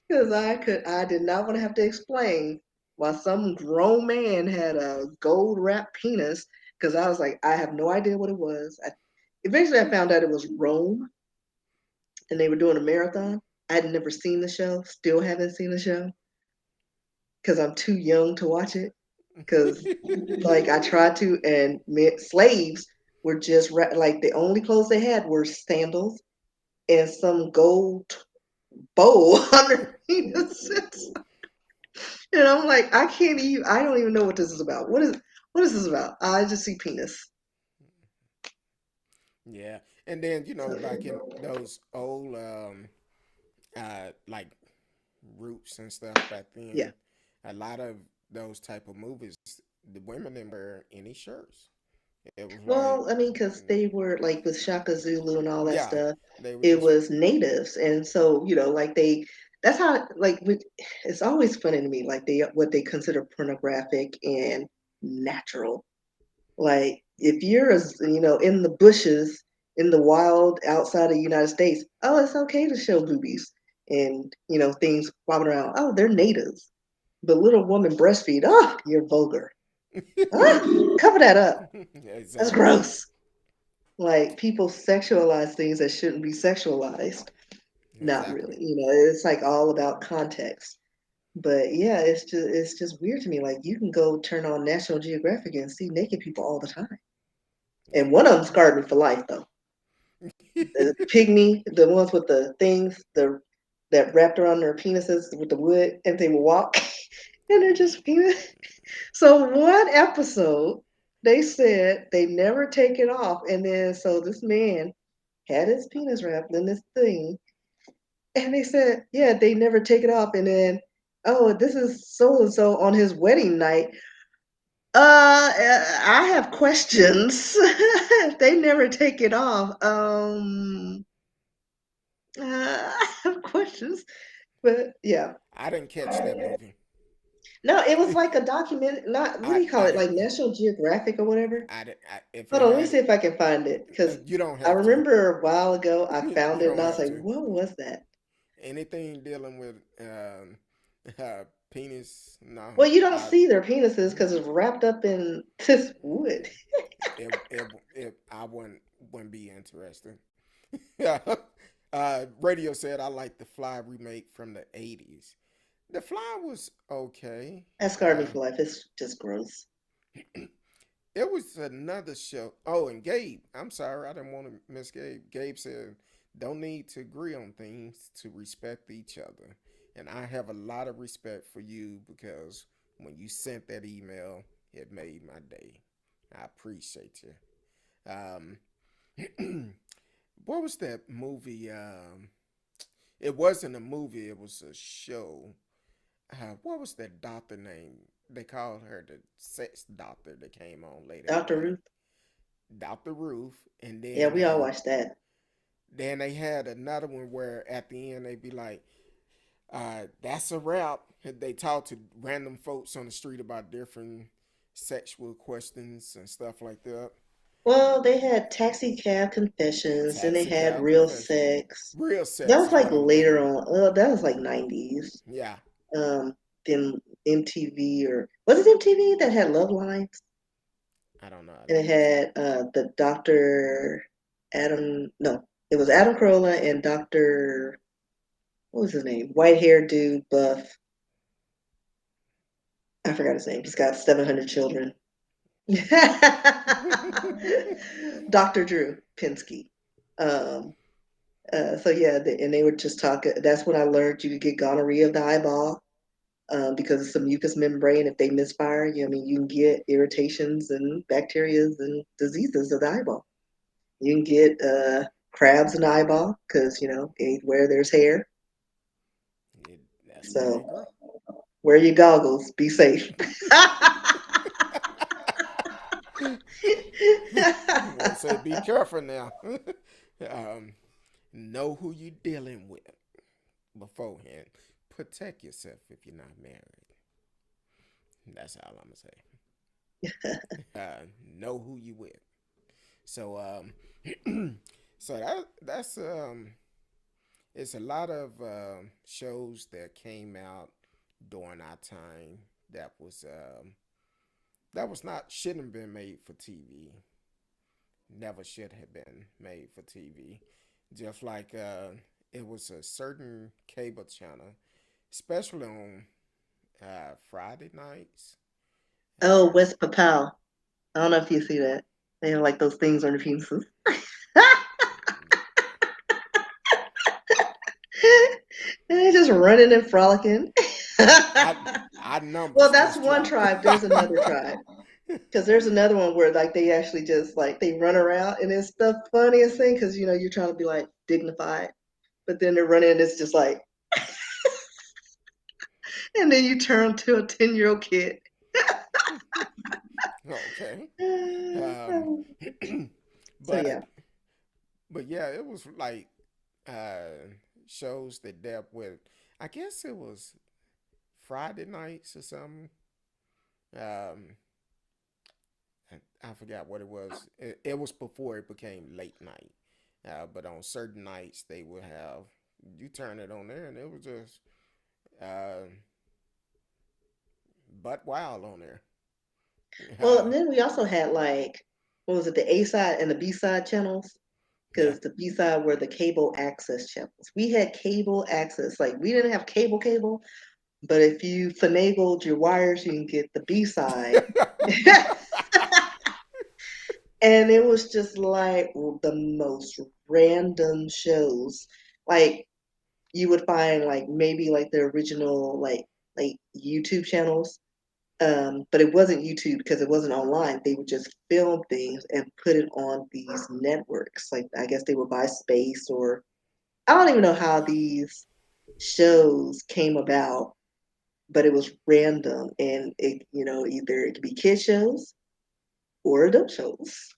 because I did not want to have to explain why some grown man had a gold wrapped penis. Because I was like, I have no idea what it was. Eventually, I found out it was Rome, and they were doing a marathon. I had never seen the show, still haven't seen the show because I'm too young to watch it. Because like I tried to, and slaves were just like the only clothes they had were sandals and some gold bowl underneath. And I'm like, I don't even know what this is about. What is this about? I just see penis. Yeah, and then So like in those old like roots and stuff back yeah. then, a lot of those type of movies, the women didn't wear any shirts. It was like, Well, I mean, because they were like with Shaka Zulu and all that yeah, stuff, they were it just was natives, and so like that's how it's always funny to me, like what they consider pornographic and natural. Like if you're in the bushes in the wild outside of the United States, oh, it's okay to show boobies and things bobbing around. Oh, they're natives. But little woman breastfeed. Oh, you're vulgar. Ah, cover that up. That's exactly, gross. Like people sexualize things that shouldn't be sexualized. Not exactly. really. It's like all about context. But yeah, it's just weird to me. Like you can go turn on National Geographic and see naked people all the time. And one of them scarred me for life though. The pygmy, the ones with the things, that wrapped around their penises with the wood, and they would walk, and they're just penis. So one episode, they said they never take it off, and then so this man had his penis wrapped in this thing, And they said, yeah, they never take it off. And then, oh, this is so and so on his wedding night. I have questions. They never take it off. I have questions, but yeah. I didn't catch that movie. No, it was like a document. Not what do you call I it? didn't. Like National Geographic or whatever. If Hold it on, let me had see it, if I can find it because you don't I have to. remember a while ago I found You it and don't I was have like, to. what was that? Anything dealing with penis, no. Well, you don't I see their penises because it's wrapped up in this wood. I wouldn't be interested. Yeah. Radio said I like the Fly remake from the '80s. The Fly was okay. That scarred me for life. It's just gross. It was another show. Oh, and Gabe. I'm sorry, I didn't want to miss Gabe. Gabe said, "Don't need to agree on things to respect each other." And I have a lot of respect for you because when you sent that email, it made my day. I appreciate you. Um, what was that movie? It wasn't a movie. It was a show. What was that doctor name? They called her the sex doctor that came on late at Dr. night. Ruth. Dr. Ruth. And Yeah, we all watched that. then they had another one where at the end they'd be like, that's a wrap. They talk to random folks on the street about different sexual questions and stuff like that. Well, they had Taxi Cab Confessions, and they Taxi had cab Real confession. Sex. Real That sex was is like what I'm later thinking. on. That was like 90s. Yeah. Um, then MTV or was it MTV that had Love Lines? I don't know. I And it didn't watch that. had the Dr. Adam, no, it was Adam Carolla and Dr. What was his name? White haired dude, buff. I forgot his name. He's got 700 children. Dr. Drew Pinsky. Um, so yeah, and they would just talk. That's when I learned you could get gonorrhea of the eyeball because of some mucous membrane. If they misfire, I mean, you can get irritations and bacterias and diseases of the eyeball. You can get crabs in the eyeball because where there's hair. That's where they So grow. wear your goggles. Be safe. Well, say be careful now. um, know who you're dealing with beforehand. Protect yourself if you're not married. That's all I'm gonna say. Know who you with. So so that's it's a lot of shows that came out during our time that was not shouldn't have been made for TV. Never should have been made for TV. Just like it was a certain cable channel, especially on Friday nights. Oh, Uh, West Papal. I don't know if you see that. They have like those things on their penises. They're just running and frolicking. I I Well, numbers that's just one dropped. tribe. There's another tribe. Because there's another one where like they actually just like they run around and it's the funniest thing because you're trying to be like dignified, but then they're running and it's just like, and then you turn to a 10-year-old kid. Okay. Um, So but yeah. but yeah, it was like uh, shows that dealt with. I guess it was Friday nights or something. Um, I forgot what it was. It was before it became late night. But on certain nights they would have you turn it on there and it was just uh, butt wild on there. Well, Uh, and then we also had like, what was it, the A side and the B side channels? yeah. Because the B side were the cable access channels. We had cable access. Like we didn't have cable, but if you finagled your wires, you can get the B side. And it was just like the most random shows. Like you would find like maybe like the original like YouTube channels. But it wasn't YouTube because it wasn't online. They would just film things and put it on these networks. Like I guess they would buy space or I don't even know how these shows came about, but it was random, and either it could be kid shows or adult shows.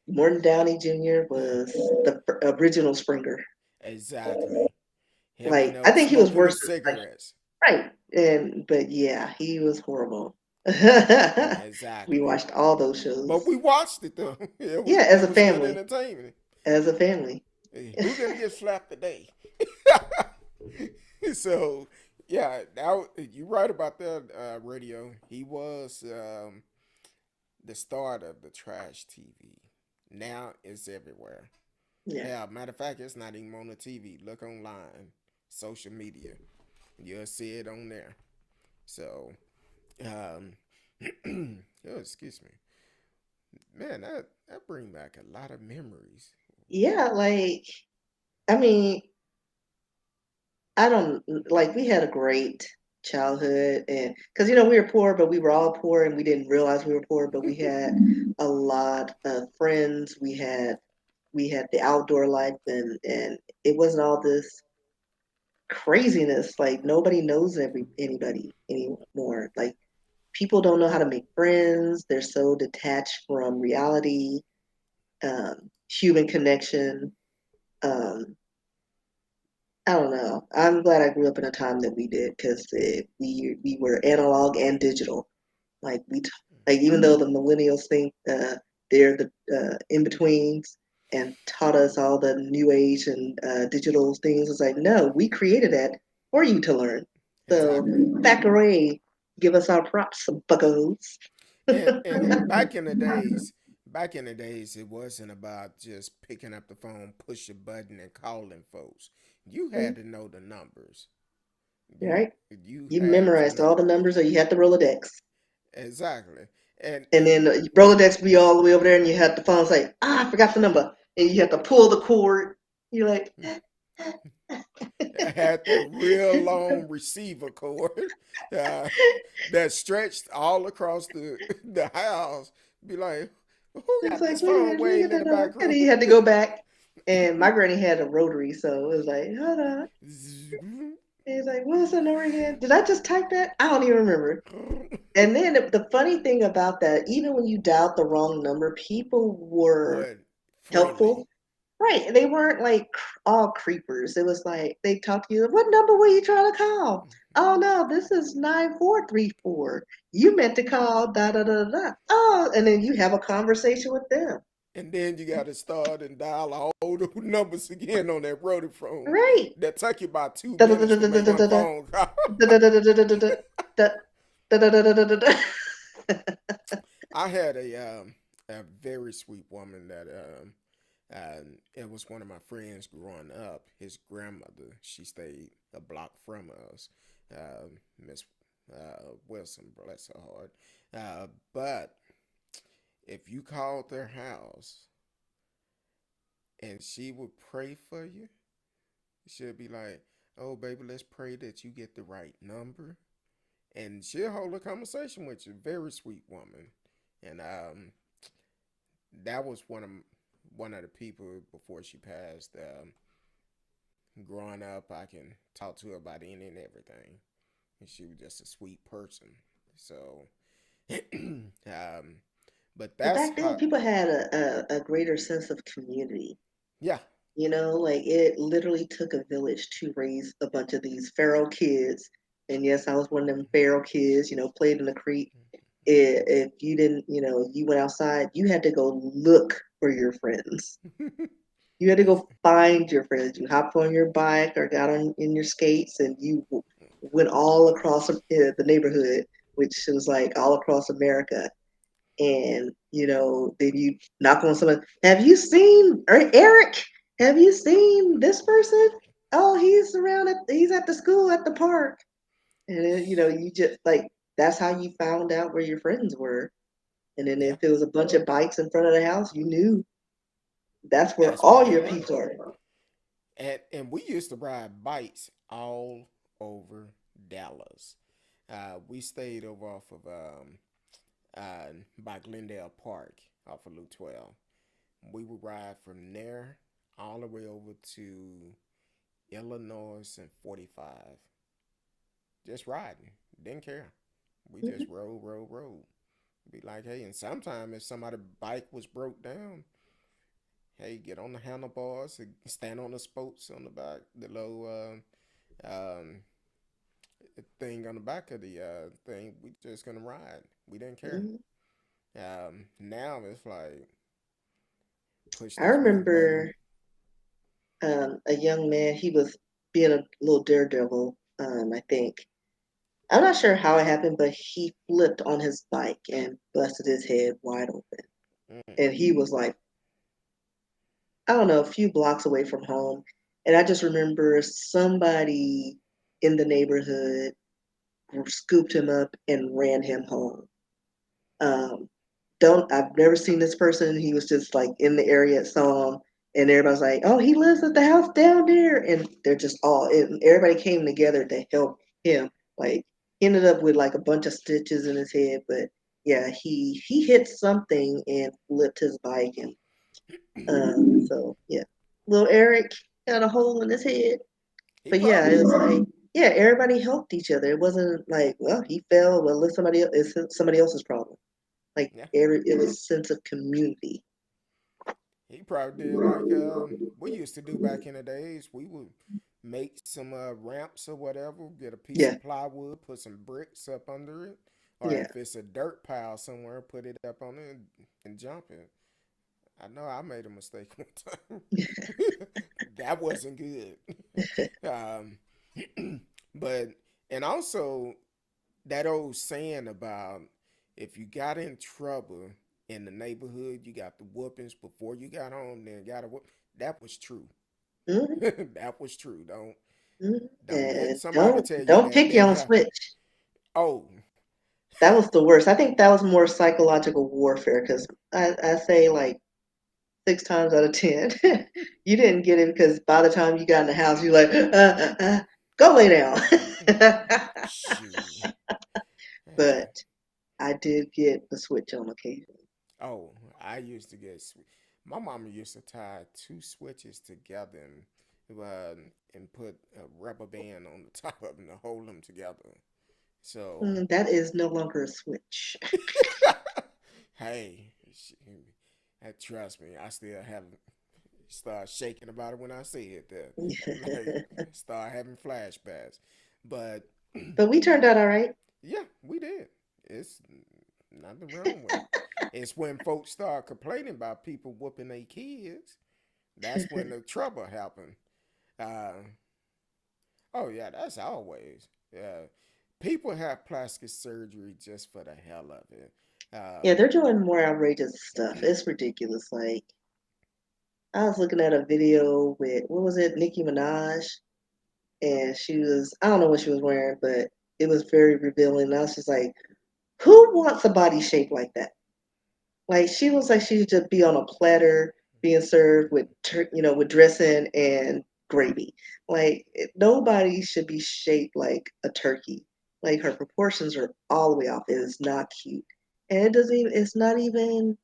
Morton Downey Jr. was the original Springer. Exactly. Him in Like, I those think he was smoking the worse than like, cigarettes. right, and but yeah, he was horrible. We Exactly. watched all those But shows. we watched it though. It was Yeah, as it a was good family, entertainment. as a family. Hey, who gonna get slapped today? So yeah, now you're right about that, radio. He was the start of the trash TV. Now it's everywhere. Yeah, Hell, matter of fact, it's not even on the TV. Look online, social media. You'll see it on there. So, um, oh, excuse me, man. That bring back a lot of memories. yeah. Like, I mean, I don't like. We had a great childhood, and because we were poor, but we were all poor, and we didn't realize we were poor. But we had a lot of friends. We had the outdoor life, and it wasn't all this craziness. Like nobody knows anybody anymore. Like people don't know how to make friends. They're so detached from reality, human connection. Um, I don't know. I'm glad I grew up in a time that we did because we were analog and digital. Like like even though the millennials think they're the in betweens and taught us all the new age and digital things, it's like no, we created that for you to learn. So Exactly. Thackeray, give us our props, buckos. And back in the days, it wasn't about just picking up the phone, push a button, and calling folks. You had to know the numbers. You Right? you You had to memorized know all the numbers, or you had the Rolodex. exactly. And And then Rolodex be all the way over there, and you had the phone. It's like, I forgot the number, and you have to pull the cord. You're like, I had that real long receiver cord uh, that stretched all across the house. Be like, who it's got like, this wait a phone minute, let me waiting get in that the number. back And room? then you had to go back. And my granny had a rotary, so it was like, hold on. And he's like, what was the number again? Did I just type that? I don't even remember. And then the funny thing about that, even when you dialed the wrong number, people were What friendly? helpful. Right. They weren't like all creepers. It was like they talked to you. What number were you trying to call? Oh no, this is 9434. You meant to call da da da da. Oh, and then you have a conversation with them. And then you got to start and dial all the numbers again on that rotary phone. Right. That took you about two Da da da minutes da to da make da one da da phone call. da da da da da da da da da da da da da da da. I had a very sweet woman that it was one of my friends growing up. His grandmother, she stayed a block from us, Miss Wilson, bless her heart. But if you called their house and she would pray for you, she'll be like, "Oh, baby, let's pray that you get the right number." And she'll hold a conversation with you. Very sweet woman. And that was one of the people before she passed. Growing up, I can talk to her about any and everything. And she was just a sweet person. So, um, but But that's back then, how. people had a greater sense of community. Yeah, Like it literally took a village to raise a bunch of these feral kids. And yes, I was one of them feral kids, played in the creek. If you didn't, you went outside, you had to go look for your friends. You had to that's go find your friends. You hopped on your bike or got on in your skates, and you went all across the neighborhood, which was like all across America. And then you knock on someone. Have you seen Eric? Have you seen this person? Oh, he's at the school at the park. And then, you just like that's how you found out where your friends were. And then yeah. if it was a bunch of bikes in front of the house, you knew that's where That's where all they your were. peeps are. And we used to ride bikes all over Dallas. We stayed over off of by Glendale Park off of Loop 12. We would ride from there all the way over to Illinois and 45. Just riding. Didn't care. We Mhm. just rode. Be like, hey, and sometimes if somebody's bike was broke down, hey, get on the handlebars, and stand on the spokes on the back, the low um, thing on the back of the thing. We just gonna ride. We didn't care. Mhm. Now it's like push I this mute button. remember a young man. He was being a little daredevil. I think I'm not sure how it happened, but he flipped on his bike and busted his head wide open. Mm. And he was like, I don't know, a few blocks away from home. And I just remember somebody in the neighborhood scooped him up and ran him home. Um, don't I've never seen this person. He was just like in the area, saw him, and everybody's like, "Oh, he lives at the house down there," and they're just all. And everybody came together to help him. Like he ended up with like a bunch of stitches in his head, but yeah, he hit something and flipped his bike, and so yeah, little Eric got a hole in his head. He But yeah, probably it was did. like yeah, everybody helped each other. It wasn't like well he fell, well let somebody else. It's somebody else's problem. Like Yeah, it was a sense of community. he probably did like we used to do back in the days. We would make some ramps or whatever, get a piece Yeah, of plywood, put some bricks up under it, or yeah. if it's a dirt pile somewhere, put it up on it and jump it. I know I made a mistake one time. That wasn't good. um, but and also that old saying about if you got in trouble in the neighborhood, you got the whoopings before you got home, then got a whoop. That was true. Hmm. That was true. Hmm. Don't let And somebody tell you don't that pick your didn't own happen. switch. Oh, That was the worst. I think that was more psychological warfare because I say like 6 times out of 10, you didn't get it because by the time you got in the house, you're like, go lay down. shoot. But I did get the switch on occasion. Oh, I used to get. My mama used to tie two switches together and put a rubber band on the top of them to hold them together. So, That is no longer a switch. hey, trust me, I still haven't start shaking about it when I see it. That like start having flashbacks, but But we turned out all right. yeah, we did. It's nothing wrong with it. It's when folks start complaining about people whooping their kids. That's when the trouble happened. Uh, oh yeah, that's always. Yeah, people have plastic surgery just for the hell of it. Yeah, they're doing more outrageous stuff. It's ridiculous. Like I was looking at a video with what was it, Nicki Minaj, and she was I don't know what she was wearing, but it was very revealing. And I was just like, who wants a body shape like that? Like she looks like she should just be on a platter being served with with dressing and gravy. Like nobody should be shaped like a turkey. Like her proportions are all the way off. It is not cute. And it doesn't even it's not even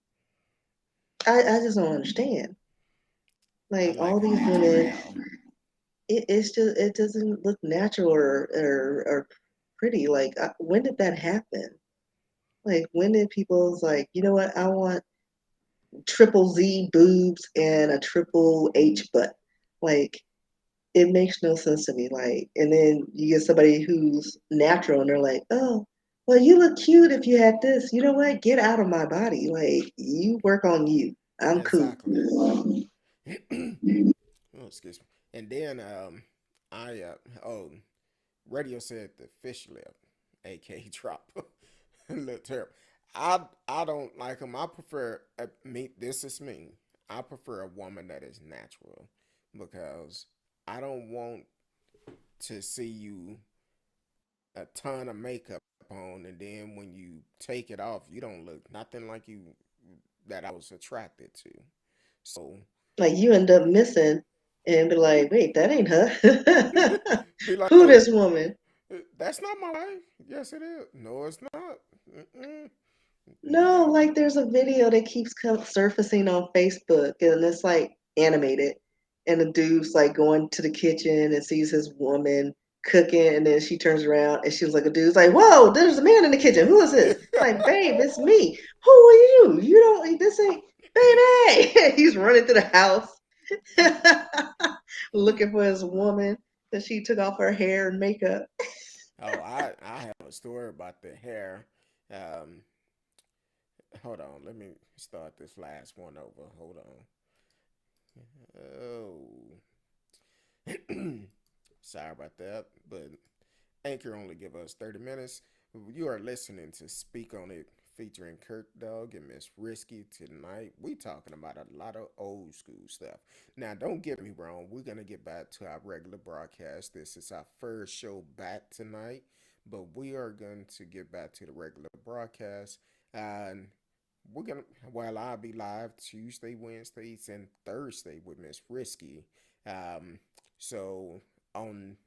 I just don't understand. I Like like all a these natural women, hair. it's just it doesn't look natural or pretty. Like when did that happen? Like when did people's like, you know what, I want triple Z boobs and a triple H butt. Like it makes no sense to me. Like, and then you get somebody who's natural and they're like, oh, well, you look cute if you had this. You know what? Get out of my body. Like, you work on you. I'm cool. Exactly. Oh, excuse me. And then I oh, radio said the fish lip, aka drop. Look terrible. I don't like them. I prefer me. This is me. I prefer a woman that is natural because I don't want to see you a ton of makeup on, and then when you take it off, you don't look nothing like you that I was attracted to. So Like, you end up missing and be like, wait, that ain't her. be like, Who this woman? that's not my wife. Yes, it is. No, it's not. Mm-mm. No, Yeah. like there's a video that keeps surfacing on Facebook and it's like animated. and the dude's like going to the kitchen and sees his woman cooking, and then she turns around and she's like, a dude's like, "Whoa, there's a man in the kitchen. Who is this?" Like, "Babe, it's me." "Who are you? You don't. This ain't baby." He's running through the house looking for his woman because she took off her hair and makeup. Oh, I have a story about the hair. Um, Hold on, let me start this last one over. Hold on. Oh, sorry about that, but Anchor only give us 30 minutes. You are listening to Speak on It featuring Kirk Dog and Miss Risky tonight. We talking about a lot of old school stuff. Now, don't get me wrong. We're going to get back to our regular broadcast. This is our first show back tonight, but we are going to get back to the regular broadcast. And we're going to, well, I'll be live Tuesday, Wednesdays, and Thursday with Miss Risky. Um, so on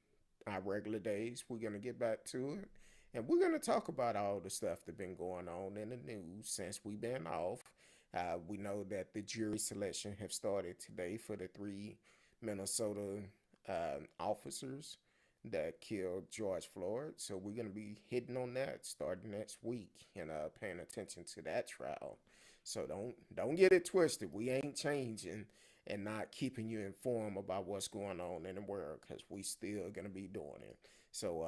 our regular days, we're going to get back to it. And we're going to talk about all the stuff that's been going on in the news since we've been off. We know that the jury selection have started today for the three Minnesota officers that killed George Floyd. So we're going to be hitting on that starting next week and paying attention to that trial. So don't get it twisted. We ain't changing and not keeping you informed about what's going on in the world because we still going to be doing it. So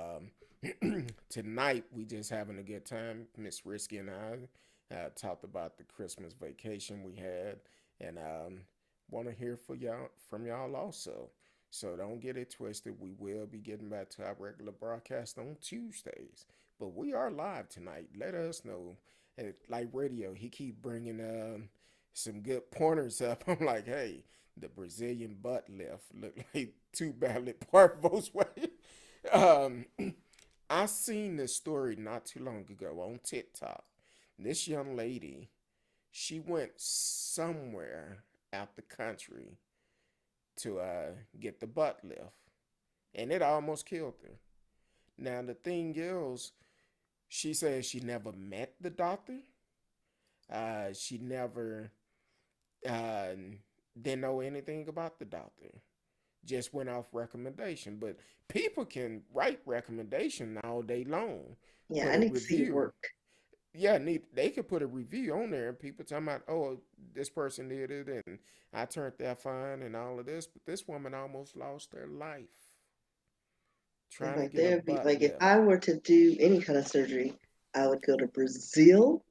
tonight we just having a good time. Miss Risky and I talked about the Christmas vacation we had, and want to hear from y'all also. So don't get it twisted. We will be getting back to our regular broadcast on Tuesdays, but we are live tonight. Let us know. Like radio, he keep bringing some good pointers up. I'm like, hey, the Brazilian butt lift look like two badly parked Volkswagen. Um, I seen this story not too long ago on TikTok. This young lady, she went somewhere out the country to get the butt lift, and it almost killed her. Now the thing is, she says she never met the doctor. She never uh, didn't know anything about the doctor. Just went off recommendation. But people can write recommendation all day long. Yeah, Put I a need to see review. work. Yeah, they could put a review on there and people talking about, oh, this person did it and I turned that fine and all of this. But this woman almost lost her life It's trying to like get a there'd be butt like if lift. I were to do any kind of surgery, I would go to Brazil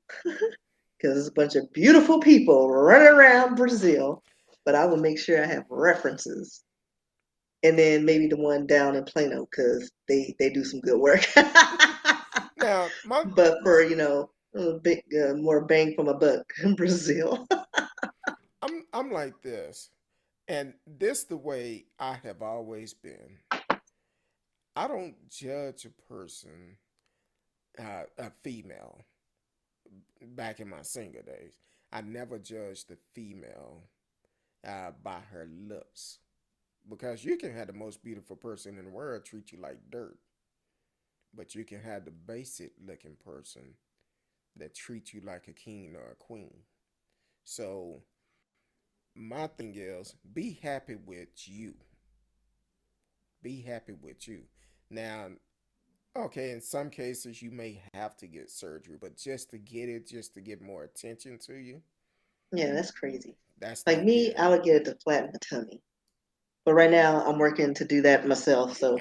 because there's a bunch of beautiful people running around Brazil. But I will make sure I have references, and then maybe the one down in Plano because they do some good work. Now, But for a big more bang for my buck in Brazil. I'm like this, and this the way I have always been. I don't judge a person, a female, back in my single days. I never judged the female by her looks because you can have the most beautiful person in the world treat you like dirt, but you can have the basic looking person that treats you like a king or a queen. So my thing is be happy with you. Be happy with you. Now, okay, in some cases you may have to get surgery, but just to get it, just to get more attention to you, Yeah, that's crazy. that's Like not me, good. I would get it to flatten the tummy. But right now, I'm working to do that myself. So.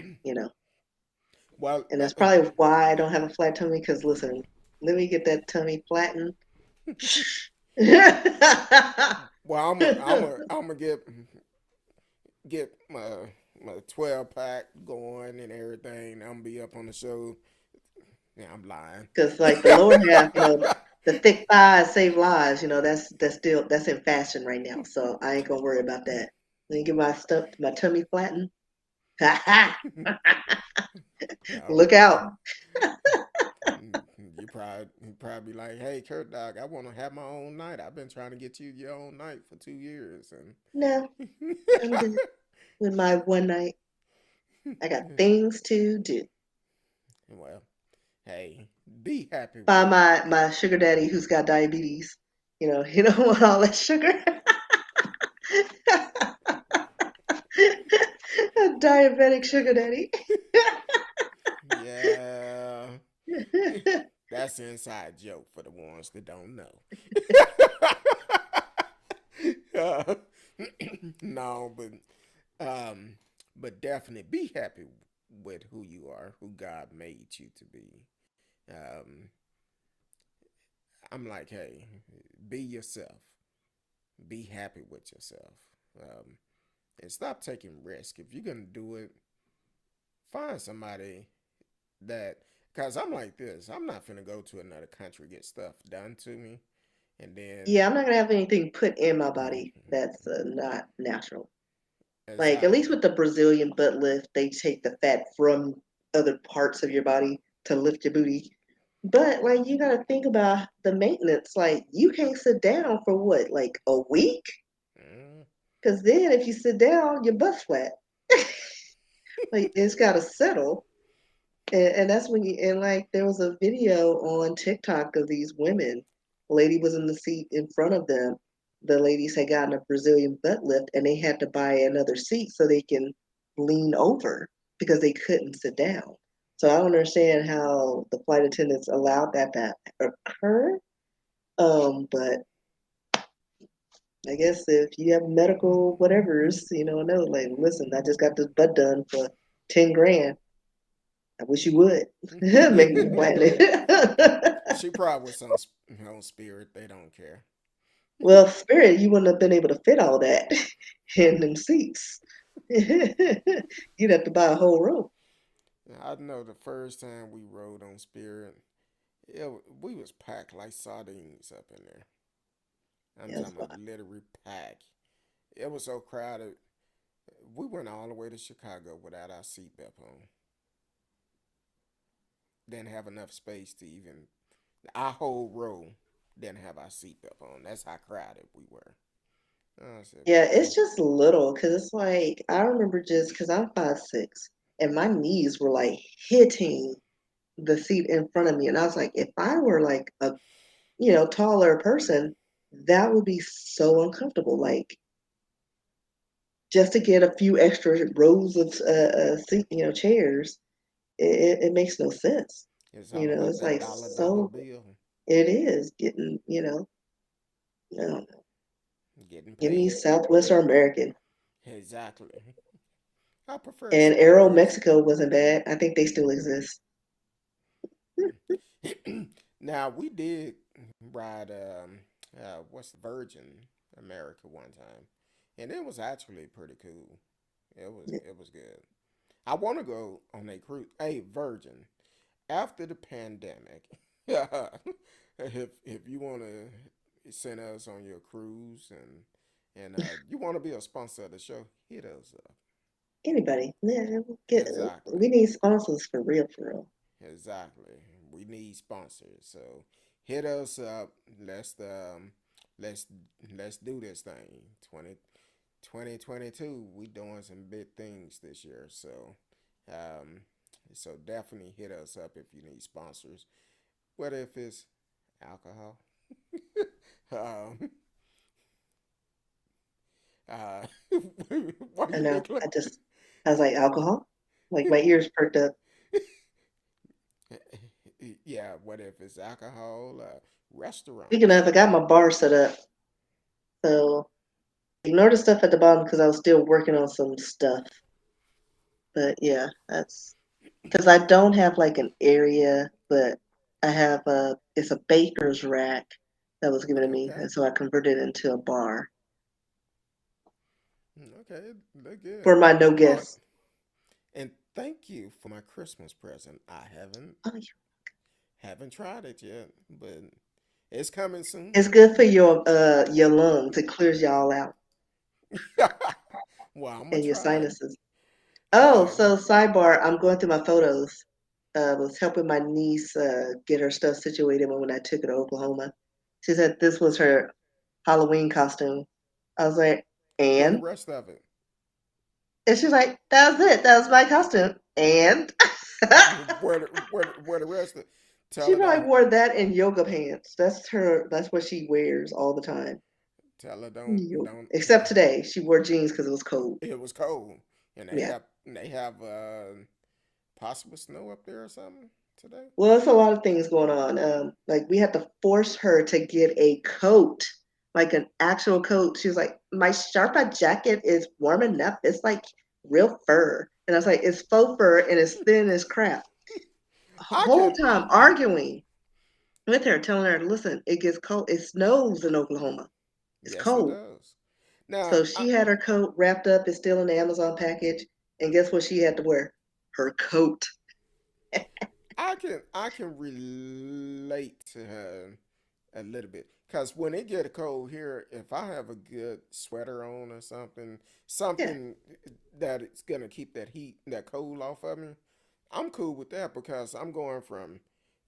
Well, And that's probably why I don't have a flat tummy. Because listen, let me get that tummy flattened. well, I'm gonna get my 12 pack going and everything. I'm gonna be up on the show. Yeah, I'm lying. Because like the lower half, the thick thighs save lives. That's in fashion right now. So I ain't gonna worry about that. Let me get my tummy flattened. Ha ha! Look Okay. out. You probably be like, hey, Kurt Dog, I want to have my own night. I've been trying to get you your own night for 2 years, No, and I'm good with my one night. I got things to do. well, hey, be happy Find with my sugar daddy who's got diabetes. He don't want all that sugar. A diabetic sugar daddy. Yeah. That's an inside joke for the ones that don't know. Uh, no, but definitely be happy with who you are, who God made you to be. Um, I'm like, hey, be yourself. Be happy with yourself. Um, and stop taking risk. If you're gonna do it, find somebody that. Cause I'm like this. I'm not finna go to another country get stuff done to me, and then Yeah, I'm not gonna have anything put in my body that's not natural. Like at least exactly. with the Brazilian butt lift, they take the fat from other parts of your body to lift your booty. But like you gotta think about the maintenance. Like you can't sit down for what, like a week? Mm. Because then if you sit down, your butt's flat. Like it's gotta settle. And that's when you and like there was a video on TikTok of these women. A lady was in the seat in front of them. The ladies had gotten a Brazilian butt lift and they had to buy another seat so they can lean over because they couldn't sit down. So I don't understand how the flight attendants allowed that to occur. But I guess if you have medical whatevers, no, like listen, I just got this butt done for 10 grand. I wish you would make me plan it. She probably was on spirit. They don't care. Well, Spirit, you wouldn't have been able to fit all that in them seats. You'd have to buy a whole row. I know the first time we rode on Spirit, we was packed like sardines up in there. I'm Yes, talking about literally packed. It was so crowded. We went all the way to Chicago without our seatbelt on. Didn't have enough space to even our whole row didn't have our seatbelt on. That's how crowded we were. I said, yeah, boy, it's just little because it's like I remember just because I'm 5'6" and my knees were like hitting the seat in front of me, and I was like, if I were like a taller person, that would be so uncomfortable. Like just to get a few extra rows of seat, chairs, it makes no sense. it's all about It's that like dollar so. bill. It is getting, I don't know. Getting Give me paid. Southwest or American. Exactly. I prefer And Aero Spirit. Mexico wasn't bad. I think they still exist. Now we did ride what's Virgin America one time, and it was actually pretty cool. It was good. I want to go on a cruise. Hey, Virgin, after the pandemic, if you want to send us on your cruise and you want to be a sponsor of the show, hit us up. Anybody? Yeah, Exactly. we need sponsors for real, for real. Exactly. We need sponsors. So hit us up. Let's let's do this thing. 2022. We doing some big things this year. Um so definitely hit us up if you need sponsors. Whether if it's alcohol. um uh why I you know. look like I was like, alcohol? Like my ears perked up. yeah, what if it's alcohol, Speaking restaurants. of, I got my bar set up. So ignore the stuff at the bottom because I was still working on some stuff. But yeah, that's because I don't have like an area, but I have it's a baker's rack that was given to me, Okay. and so I converted it into a bar Okay, look good. for my no Oh, guests. and thank you for my Christmas present. I Oh, yeah. haven't tried it yet, but it's coming soon. It's good for your lungs. It clears y'all out Well, I'm gonna and your try it. sinuses. Oh, Um, so sidebar, I'm going through my photos. Was helping my niece get her stuff situated when I took her to Oklahoma. She said this was her Halloween costume. I was like, where the and? rest of it? And she's like, that was it. That was my costume. And Where the rest of? Tell she it probably I wore that in yoga pants. That's what she wears all the time. Tell her don't. Except today, she wore jeans because it was cold. It was cold, and Yeah. they have possible snow up there or something today. Well, it's a lot of things going on. Like we had to force her to get a coat, like an actual coat. She was like, "My Sharpa jacket is warm enough. It's like real fur." And I was like, "It's faux fur and it's thin as crap." I Whole can. time arguing with her, telling her, "Listen, it gets cold. It snows in Oklahoma. It's Yes, it cold." does. Now, So she had her coat wrapped up. It's still in the Amazon package. And guess what she had to wear? Her coat. I can relate to her a little bit because when it get cold here, if I have a good sweater on or Yeah. something that it's gonna keep that heat, that cold off of me, I'm cool with that because I'm going from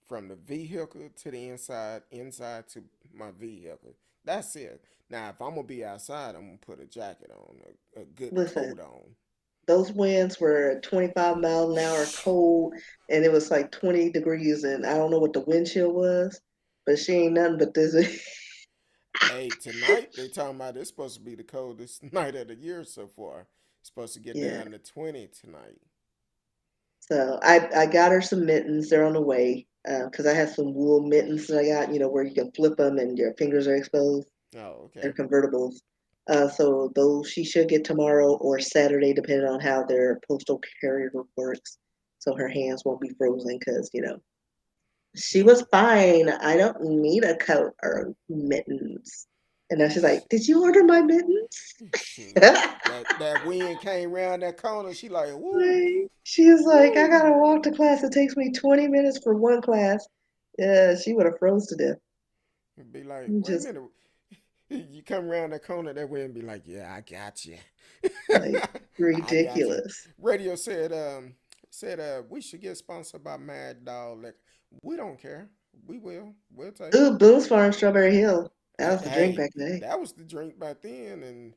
the vehicle to the inside to my vehicle. That's it. Now, if I'm gonna be outside, I'm gonna put a jacket on, a good Listen, coat on. those winds were 25 miles an hour cold, and it was like 20 degrees, and I don't know what the wind chill was, but she ain't nothing but this. Hey, tonight they talking about it's supposed to be the coldest night of the year so far. It's supposed to get Yeah. down to 20 tonight. So I got her some mittens. They're on the way because I have some wool mittens that I got, where you can flip them and your fingers are exposed. Oh, They're okay. convertibles. So those she should get tomorrow or Saturday, depending on how their postal carrier works. So her hands won't be frozen because, she Yeah. was fine. I don't need a coat or mittens. And now she's like, "Did you order my mittens?" Shoot. That wind came around that corner. She like, woo, Right. She was like, "I woo. gotta walk to class. It takes me 20 minutes for one class." Yeah, she would have froze to death. Be like, wait a Just minute. You come around that corner, that wind be like, yeah, I got you. like I got you. ridiculous. Radio said we should get sponsored by Mad Dog. Like, we don't care. We will. We'll take it. Ooh, Boone's Farm Strawberry Hill. That was the drink Hey, back in the day. that was the drink back then, and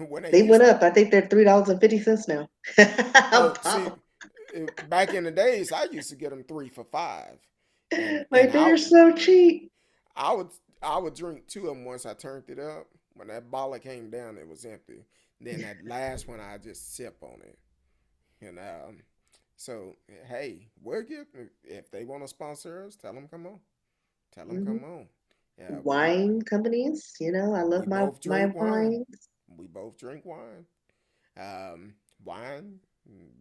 when they They went used up. I think they're $3.50 now. A oh see, bottle. back in the days, I used to get them 3 for $5, and Like they are so cheap. I would I would drink two of them once I turned it up. When that bottle came down, it was empty. Then that last one, I just sip on it, and so hey, we're good. If they want to sponsor us, tell them come on. Tell them Hmm. come on. Yeah, Wine companies, I love we both my drink wine. wines. We both drink wine. Wine,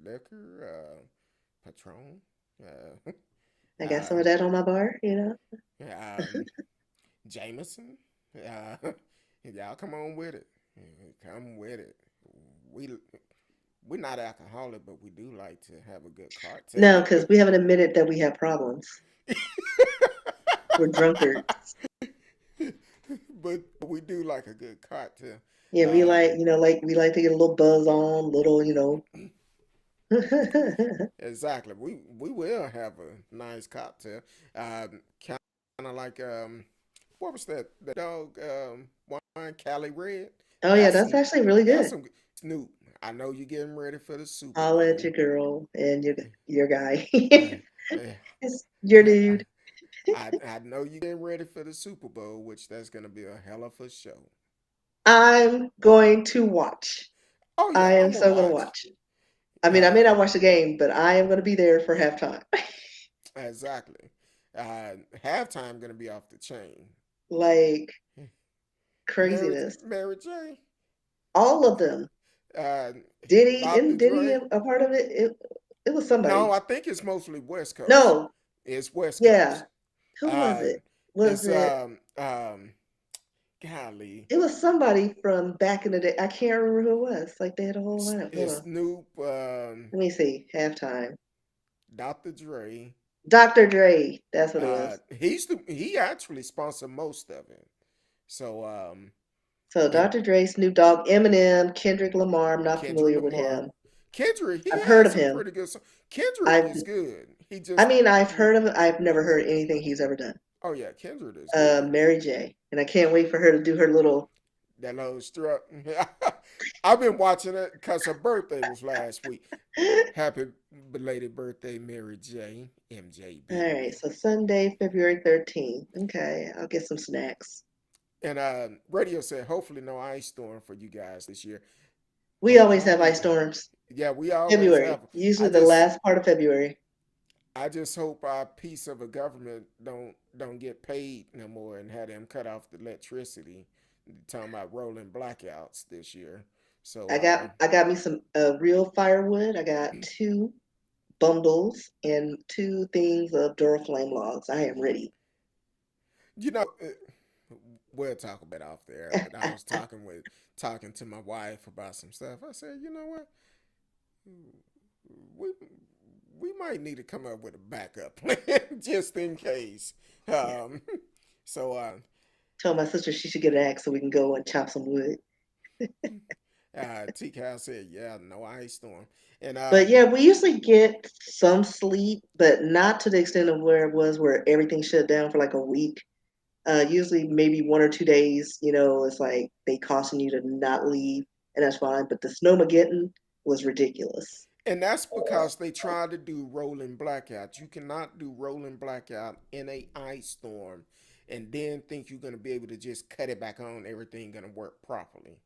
liquor, Patron, I got some uh, of that on my bar. um, Jameson. Uh, y'all come on with it. Come with it. We we're not alcoholic, but we do like to have a good No, cocktail. because we haven't admitted that we have problems. We're drunkards. But we do like a good cocktail. Yeah, we Um, like we like to get a little buzz on, little. exactly. We will have a nice cocktail. Kind of like what was that? The dog wine, Cali Red. Oh yeah, That's that's some actually really that's good. some Snoop. I know you're getting ready for the Super Holla at Bowl. your girl and your guy. Uh, uh, It's your I, dude. I know you're getting ready for the Super Bowl, which that's gonna be a hell of a show. I'm going to watch. Oh yeah, I am I'm gonna so gonna watch. watch. I mean, I may Uh, not watch the game, but I am gonna be there for halftime. exactly. Halftime gonna be off the chain. Like Mary craziness. Mary J. All of them. Uh, Diddy, Dr. isn't Diddy Dre. a part of it? It was No, somebody. I think it's mostly West Coast. No, It's West yeah. Coast. Who was Uh, it? Was it's it? golly. It was somebody from back in the day. I can't remember who it was. Like they had a whole lineup. Hold It's on. Snoop, Let me see. Halftime. Dr. Dre. Dr. Dre. That's what it was. He actually sponsored most of it. So So and Dr. Dre, Snoop Dogg, Eminem, Kendrick Lamar. I'm not Kendrick familiar with Lamar. him. Kendrick, he I've heard has of some him. pretty good songs. Kendrick I've is good. He I just mean I've heard of him. I've never heard anything he's ever done. oh yeah, Kendrick is good. Mary J. And I can't wait for her to do her little. That little strut. I've been watching it because her birthday was last week. Happy belated birthday, Mary J. All MJB. right, so Sunday, February 13th. Okay, I'll get some snacks. And radio said, hopefully no ice storm for you guys this year. We always have ice Hopefully, storms. yeah, we always February, have. I usually the just last part of February. I just hope our piece of a government don't get paid no more and have them cut off the electricity. Talking about rolling blackouts this year. So I got me some real firewood. I got two bundles and two things of Duraflame logs. I am ready. you know, we'll talk about it off there. But I was talking to my wife about some stuff. I said, you know what, we we might need to come up with a backup plan just in case. Yeah. Um, so Told my sister she should get an axe so we can go and chop some wood. T Cal said, yeah, no ice storm. And But yeah, we usually get some sleep, but not to the extent of where it was where everything shut down for like a week. Usually maybe 1 or 2 days, it's like they caution you to not leave, and that's fine. But the snowmageddon was ridiculous. and that's because they tried to do rolling blackouts. You cannot do rolling blackout in a ice storm and then think you're gonna be able to just cut it back on, everything gonna work properly.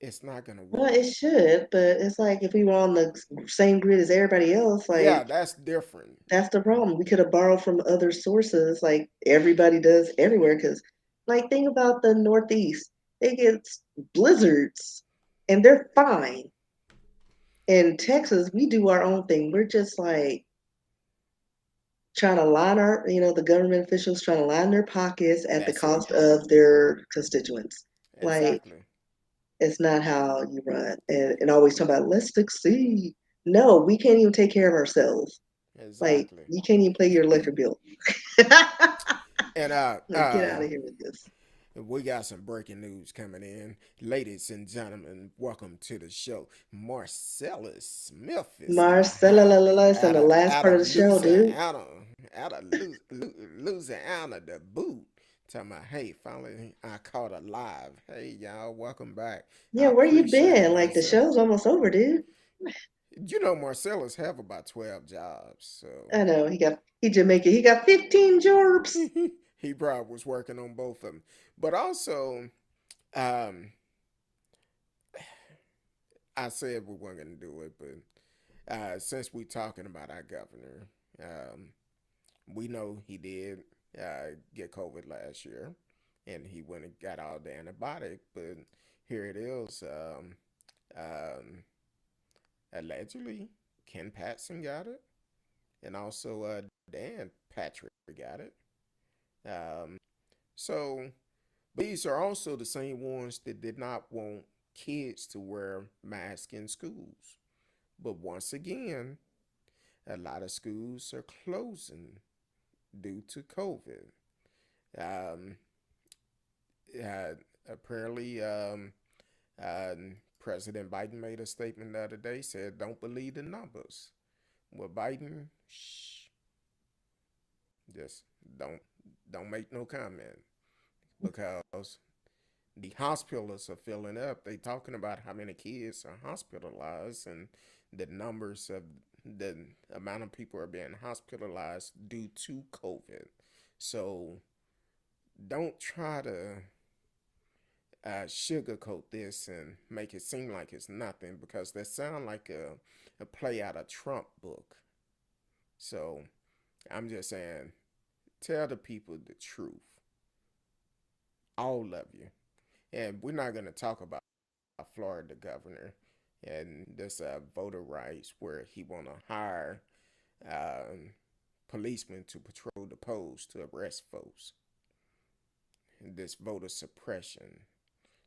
It's not gonna Well, work. it should, but it's like if we were on the same grid as everybody else, Yeah, like that's different. that's the problem. We could have borrowed from other sources, like everybody does everywhere. Because, like, think about the Northeast, they get blizzards, and they're fine. In Texas, we do our own thing. We're just like trying to line the government officials trying to line their pockets at the That's it. cost of their constituents. Like, Exactly. it's not how you run. And always talking about, let's succeed. No, we can't even take care of ourselves. Like, Exactly. you can't even pay your electric bill. And Like, get out of here with this. we got some breaking news coming in. Ladies and gentlemen, welcome to the show. Marcellus Smith is in the Marcella house la la la is on the last out part of of the show, dude. Louisiana. Out of Louisiana, the boot. Talking about, hey, finally I caught a live. Hey, y'all, welcome back. Yeah, I where you appreciate it, been? Like, the Marcellus. show's almost over, dude. You know, Marcellus have about 12 jobs, so I know he Jamaican. He got 15 jobs. he probably was working on both of them. But also, um, I said we weren't going to do it, but since we're talking about our governor, um, we know he did get COVID last year, and he went and got all the antibiotic. But here it is. Um, Allegedly, Ken Patson got it, and also Dan Patrick got it. Um, so these are also the same ones that did not want kids to wear masks in schools. But once again, a lot of schools are closing due to COVID. Um, uh, Apparently, uh, President Biden made a statement the other day, said, don't believe the numbers. Well, Biden, shh, just don't don't make no comment because the hospitals are filling up. They talking about how many kids are hospitalized and the numbers of the amount of people are being hospitalized due to COVID. So don't try to sugarcoat this and make it seem like it's nothing because that sounds like a play out of Trump book. So I'm just saying, tell the people the truth, all of you. And we're not going to talk about Florida governor and this voter rights where he want to hire policemen to patrol the polls to arrest folks. And this voter suppression.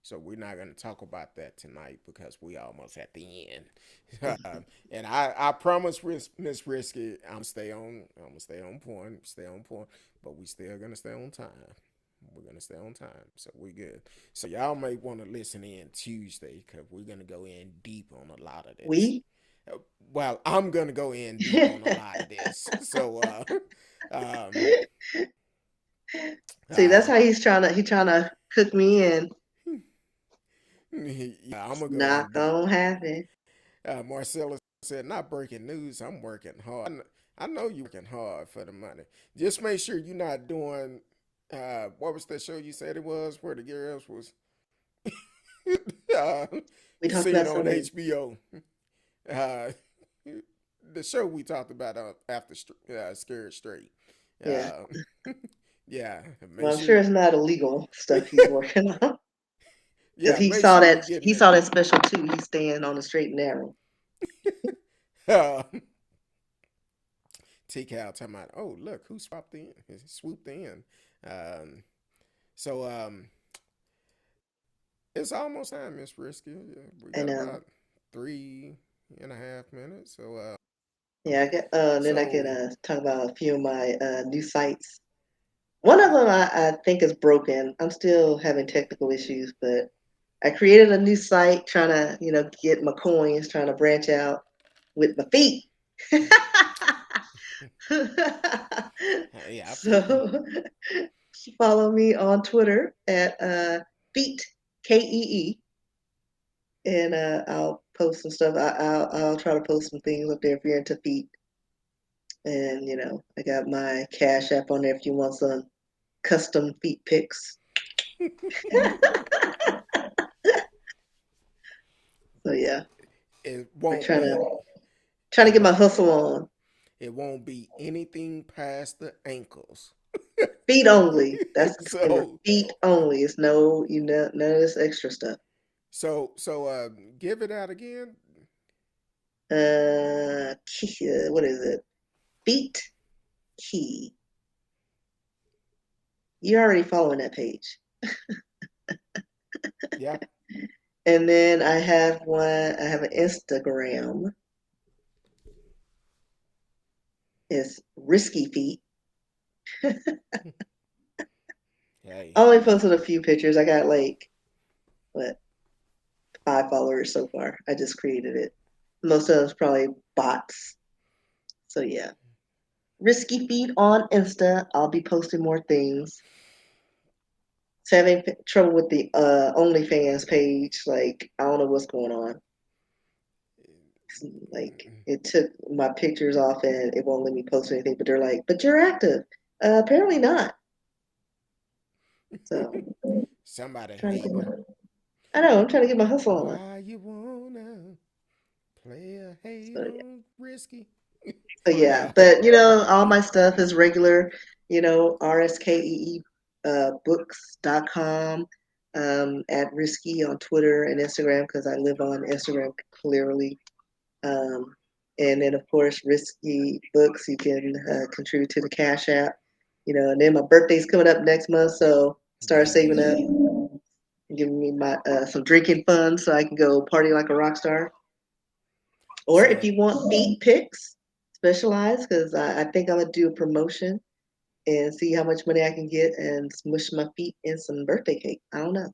So we're not going to talk about that tonight because we almost at the end. And I promise Miss Risky, I'm gonna stay on point, stay on point, but we still gonna stay on time. We're gonna stay on time, so we good. So y'all may want to listen in Tuesday because we're gonna go in deep on a lot of this. We Well, I'm gonna go in deep on a lot of this. So um see, that's uh how he trying to cook me in. yeah, I'm It's gonna go not in deep. gonna happen. Marcella said, not breaking news. I'm working hard. I know you're working hard for the money. Just make sure you're not doing. What was that show you said it was where the girls was uh, We talked seen about so on many. HBO? Uh, the show we talked about after Scared Straight. Yeah. Uh, yeah, make Well, I'm sure sure you, it's not illegal stuff he's working on. Because yeah, make sure you getting he it. saw that special too. He's staying on the straight and narrow. Uh, T-Cal talking about, oh look who swooped in. Um, so it's almost time, Miss Risky. Yeah, we got And about 3.5 minutes. yeah, then I can So talk about a few of my new sites. One of them I think is broken. I'm still having technical issues, but I created a new site trying to, get my coins, trying to branch out with my feet. hey, I feel you. So follow me on Twitter at feet KEE, and I'll post some stuff. I'll try to post some things up there if you're into feet. And I got my Cash App on there if you want some custom feet pics. So yeah, It we're won't trying be. to It get my won't. hustle on. It won't be anything past the ankles. Feet only. That's the disclaimer. so Feet only. It's no, none of this extra stuff. so give it out again. What is it? Feet key. You're already following that page. Yeah. And then I have one. I have an Instagram. It's Risky Feet. Hey. I only posted a few pictures. I got like what 5 followers so far. I just created it. Most of them's probably bots. So yeah, Risky Feet on Insta. I'll be posting more things. Having trouble with the OnlyFans page. Like I don't know what's going on. Like it took my pictures off and it won't let me post anything. But they're like, but you're active. Apparently not. So Somebody trying to get hating. I know I'm trying to get my hustle on. Why you wanna play a hate So yeah. on risky? So yeah, Uh, but all my stuff is regular. RSKEE books.com, at Risky on Twitter and Instagram because I live on Instagram clearly. Um, and then, of course, Risky Books, you can contribute to the Cash App. And then my birthday's coming up next month, so start saving up, yeah. giving me my some drinking funds so I can go party like a rock star. Or if So you want feet pics, specialized, because I think I'm going to do a promotion and see how much money I can get and smush my feet in some birthday cake. I don't know.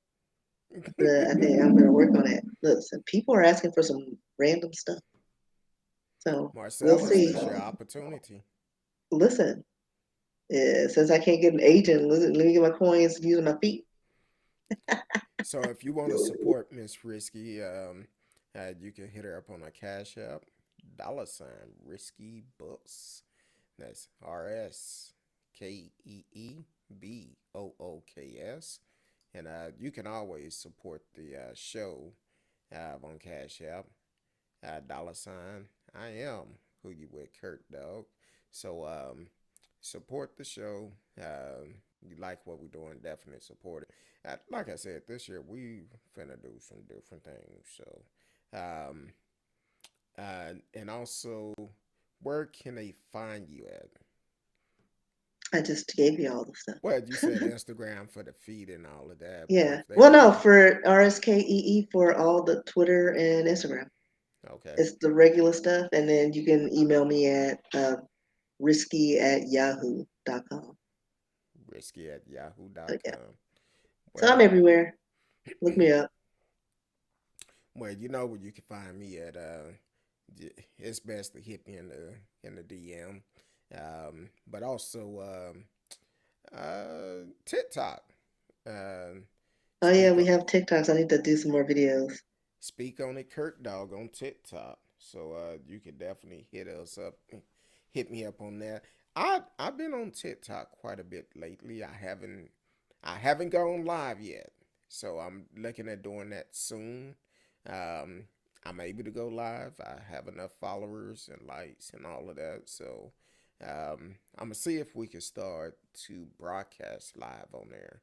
But I think I'm going to work on it. Listen, people are asking for some random stuff. So we'll Marcellus, see. this your opportunity. Listen, since I can't get an agent, listen, let me get my coins using my feet. So if you want to support Miss Risky, you can hit her up on a Cash App, $Risky Books. That's RSKEEBOOKS. And you can always support the show on Cash App, $ I am who you with, Kurt Dog. So support the show. You like what we're doing, definitely support it. Like I said, this year we finna do some different things. So, um, and also, where can they find you at? I just gave you all the stuff. Well, you said Instagram for the feed and all of that, but Yeah. if they Well, want no, to, for RSKEE for all the Twitter and Instagram. okay, It's the regular stuff. And then you can email me at risky@yahoo.com. risky at So yeah. yahoo.com. So I'm Well, everywhere. Look me up. well, you know where you can find me at. It's best to hit me in the DM, but also TikTok. Um, Oh yeah, speak we on have TikToks. I need to do some more videos. speak on it, Kurt Dog on TikTok. So you can definitely hit us up, hit me up on there. I've been on TikTok quite a bit lately. I haven't gone live yet, so I'm looking at doing that soon. Um, I'm able to go live. I have enough followers and likes and all of that, so I'm gonna see if we can start to broadcast live on there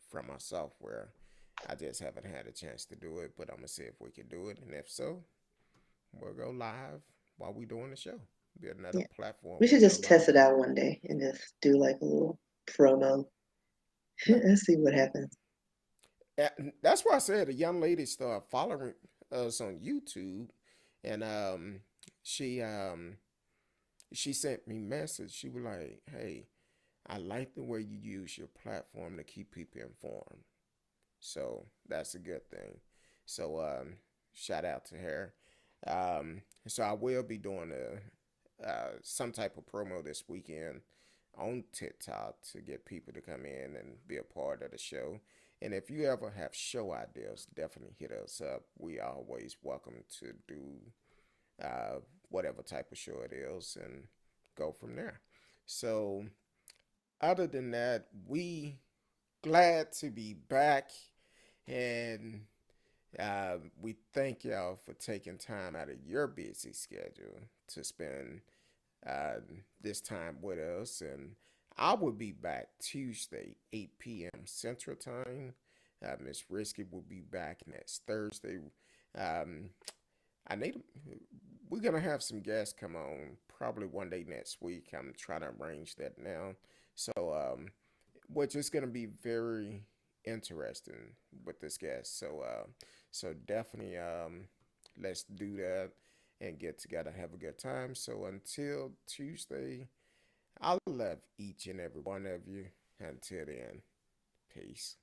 from my software. I just haven't had a chance to do it, but I'm gonna see if we can do it, and if so, we'll go live while we doing the show. Be another Yeah. platform We we should go just test live it on. out one day and just do like a little promo Yeah, and see what happens. that's why I said a young lady started following us on YouTube, and she um, she sent me a message. She was like, "Hey, I like the way you use your platform to keep people informed." So that's a good thing. So shout out to her. So I will be doing a some type of promo this weekend on TikTok to get people to come in and be a part of the show. And if you ever have show ideas, definitely hit us up. We are always welcome to do uh, whatever type of show it is and go from there. So other than that, we glad to be back, and we thank y'all for taking time out of your busy schedule to spend uh, this time with us. And I will be back Tuesday, 8 p.m. Central Time. Miss Risky will be back next Thursday. Um, I need. We're gonna have some guests come on probably one day next week. I'm trying to arrange that now. So, which is gonna be very interesting with this guest. So definitely, let's do that and get together, have a good time. So until Tuesday, I love each and every one of you. Until then, peace.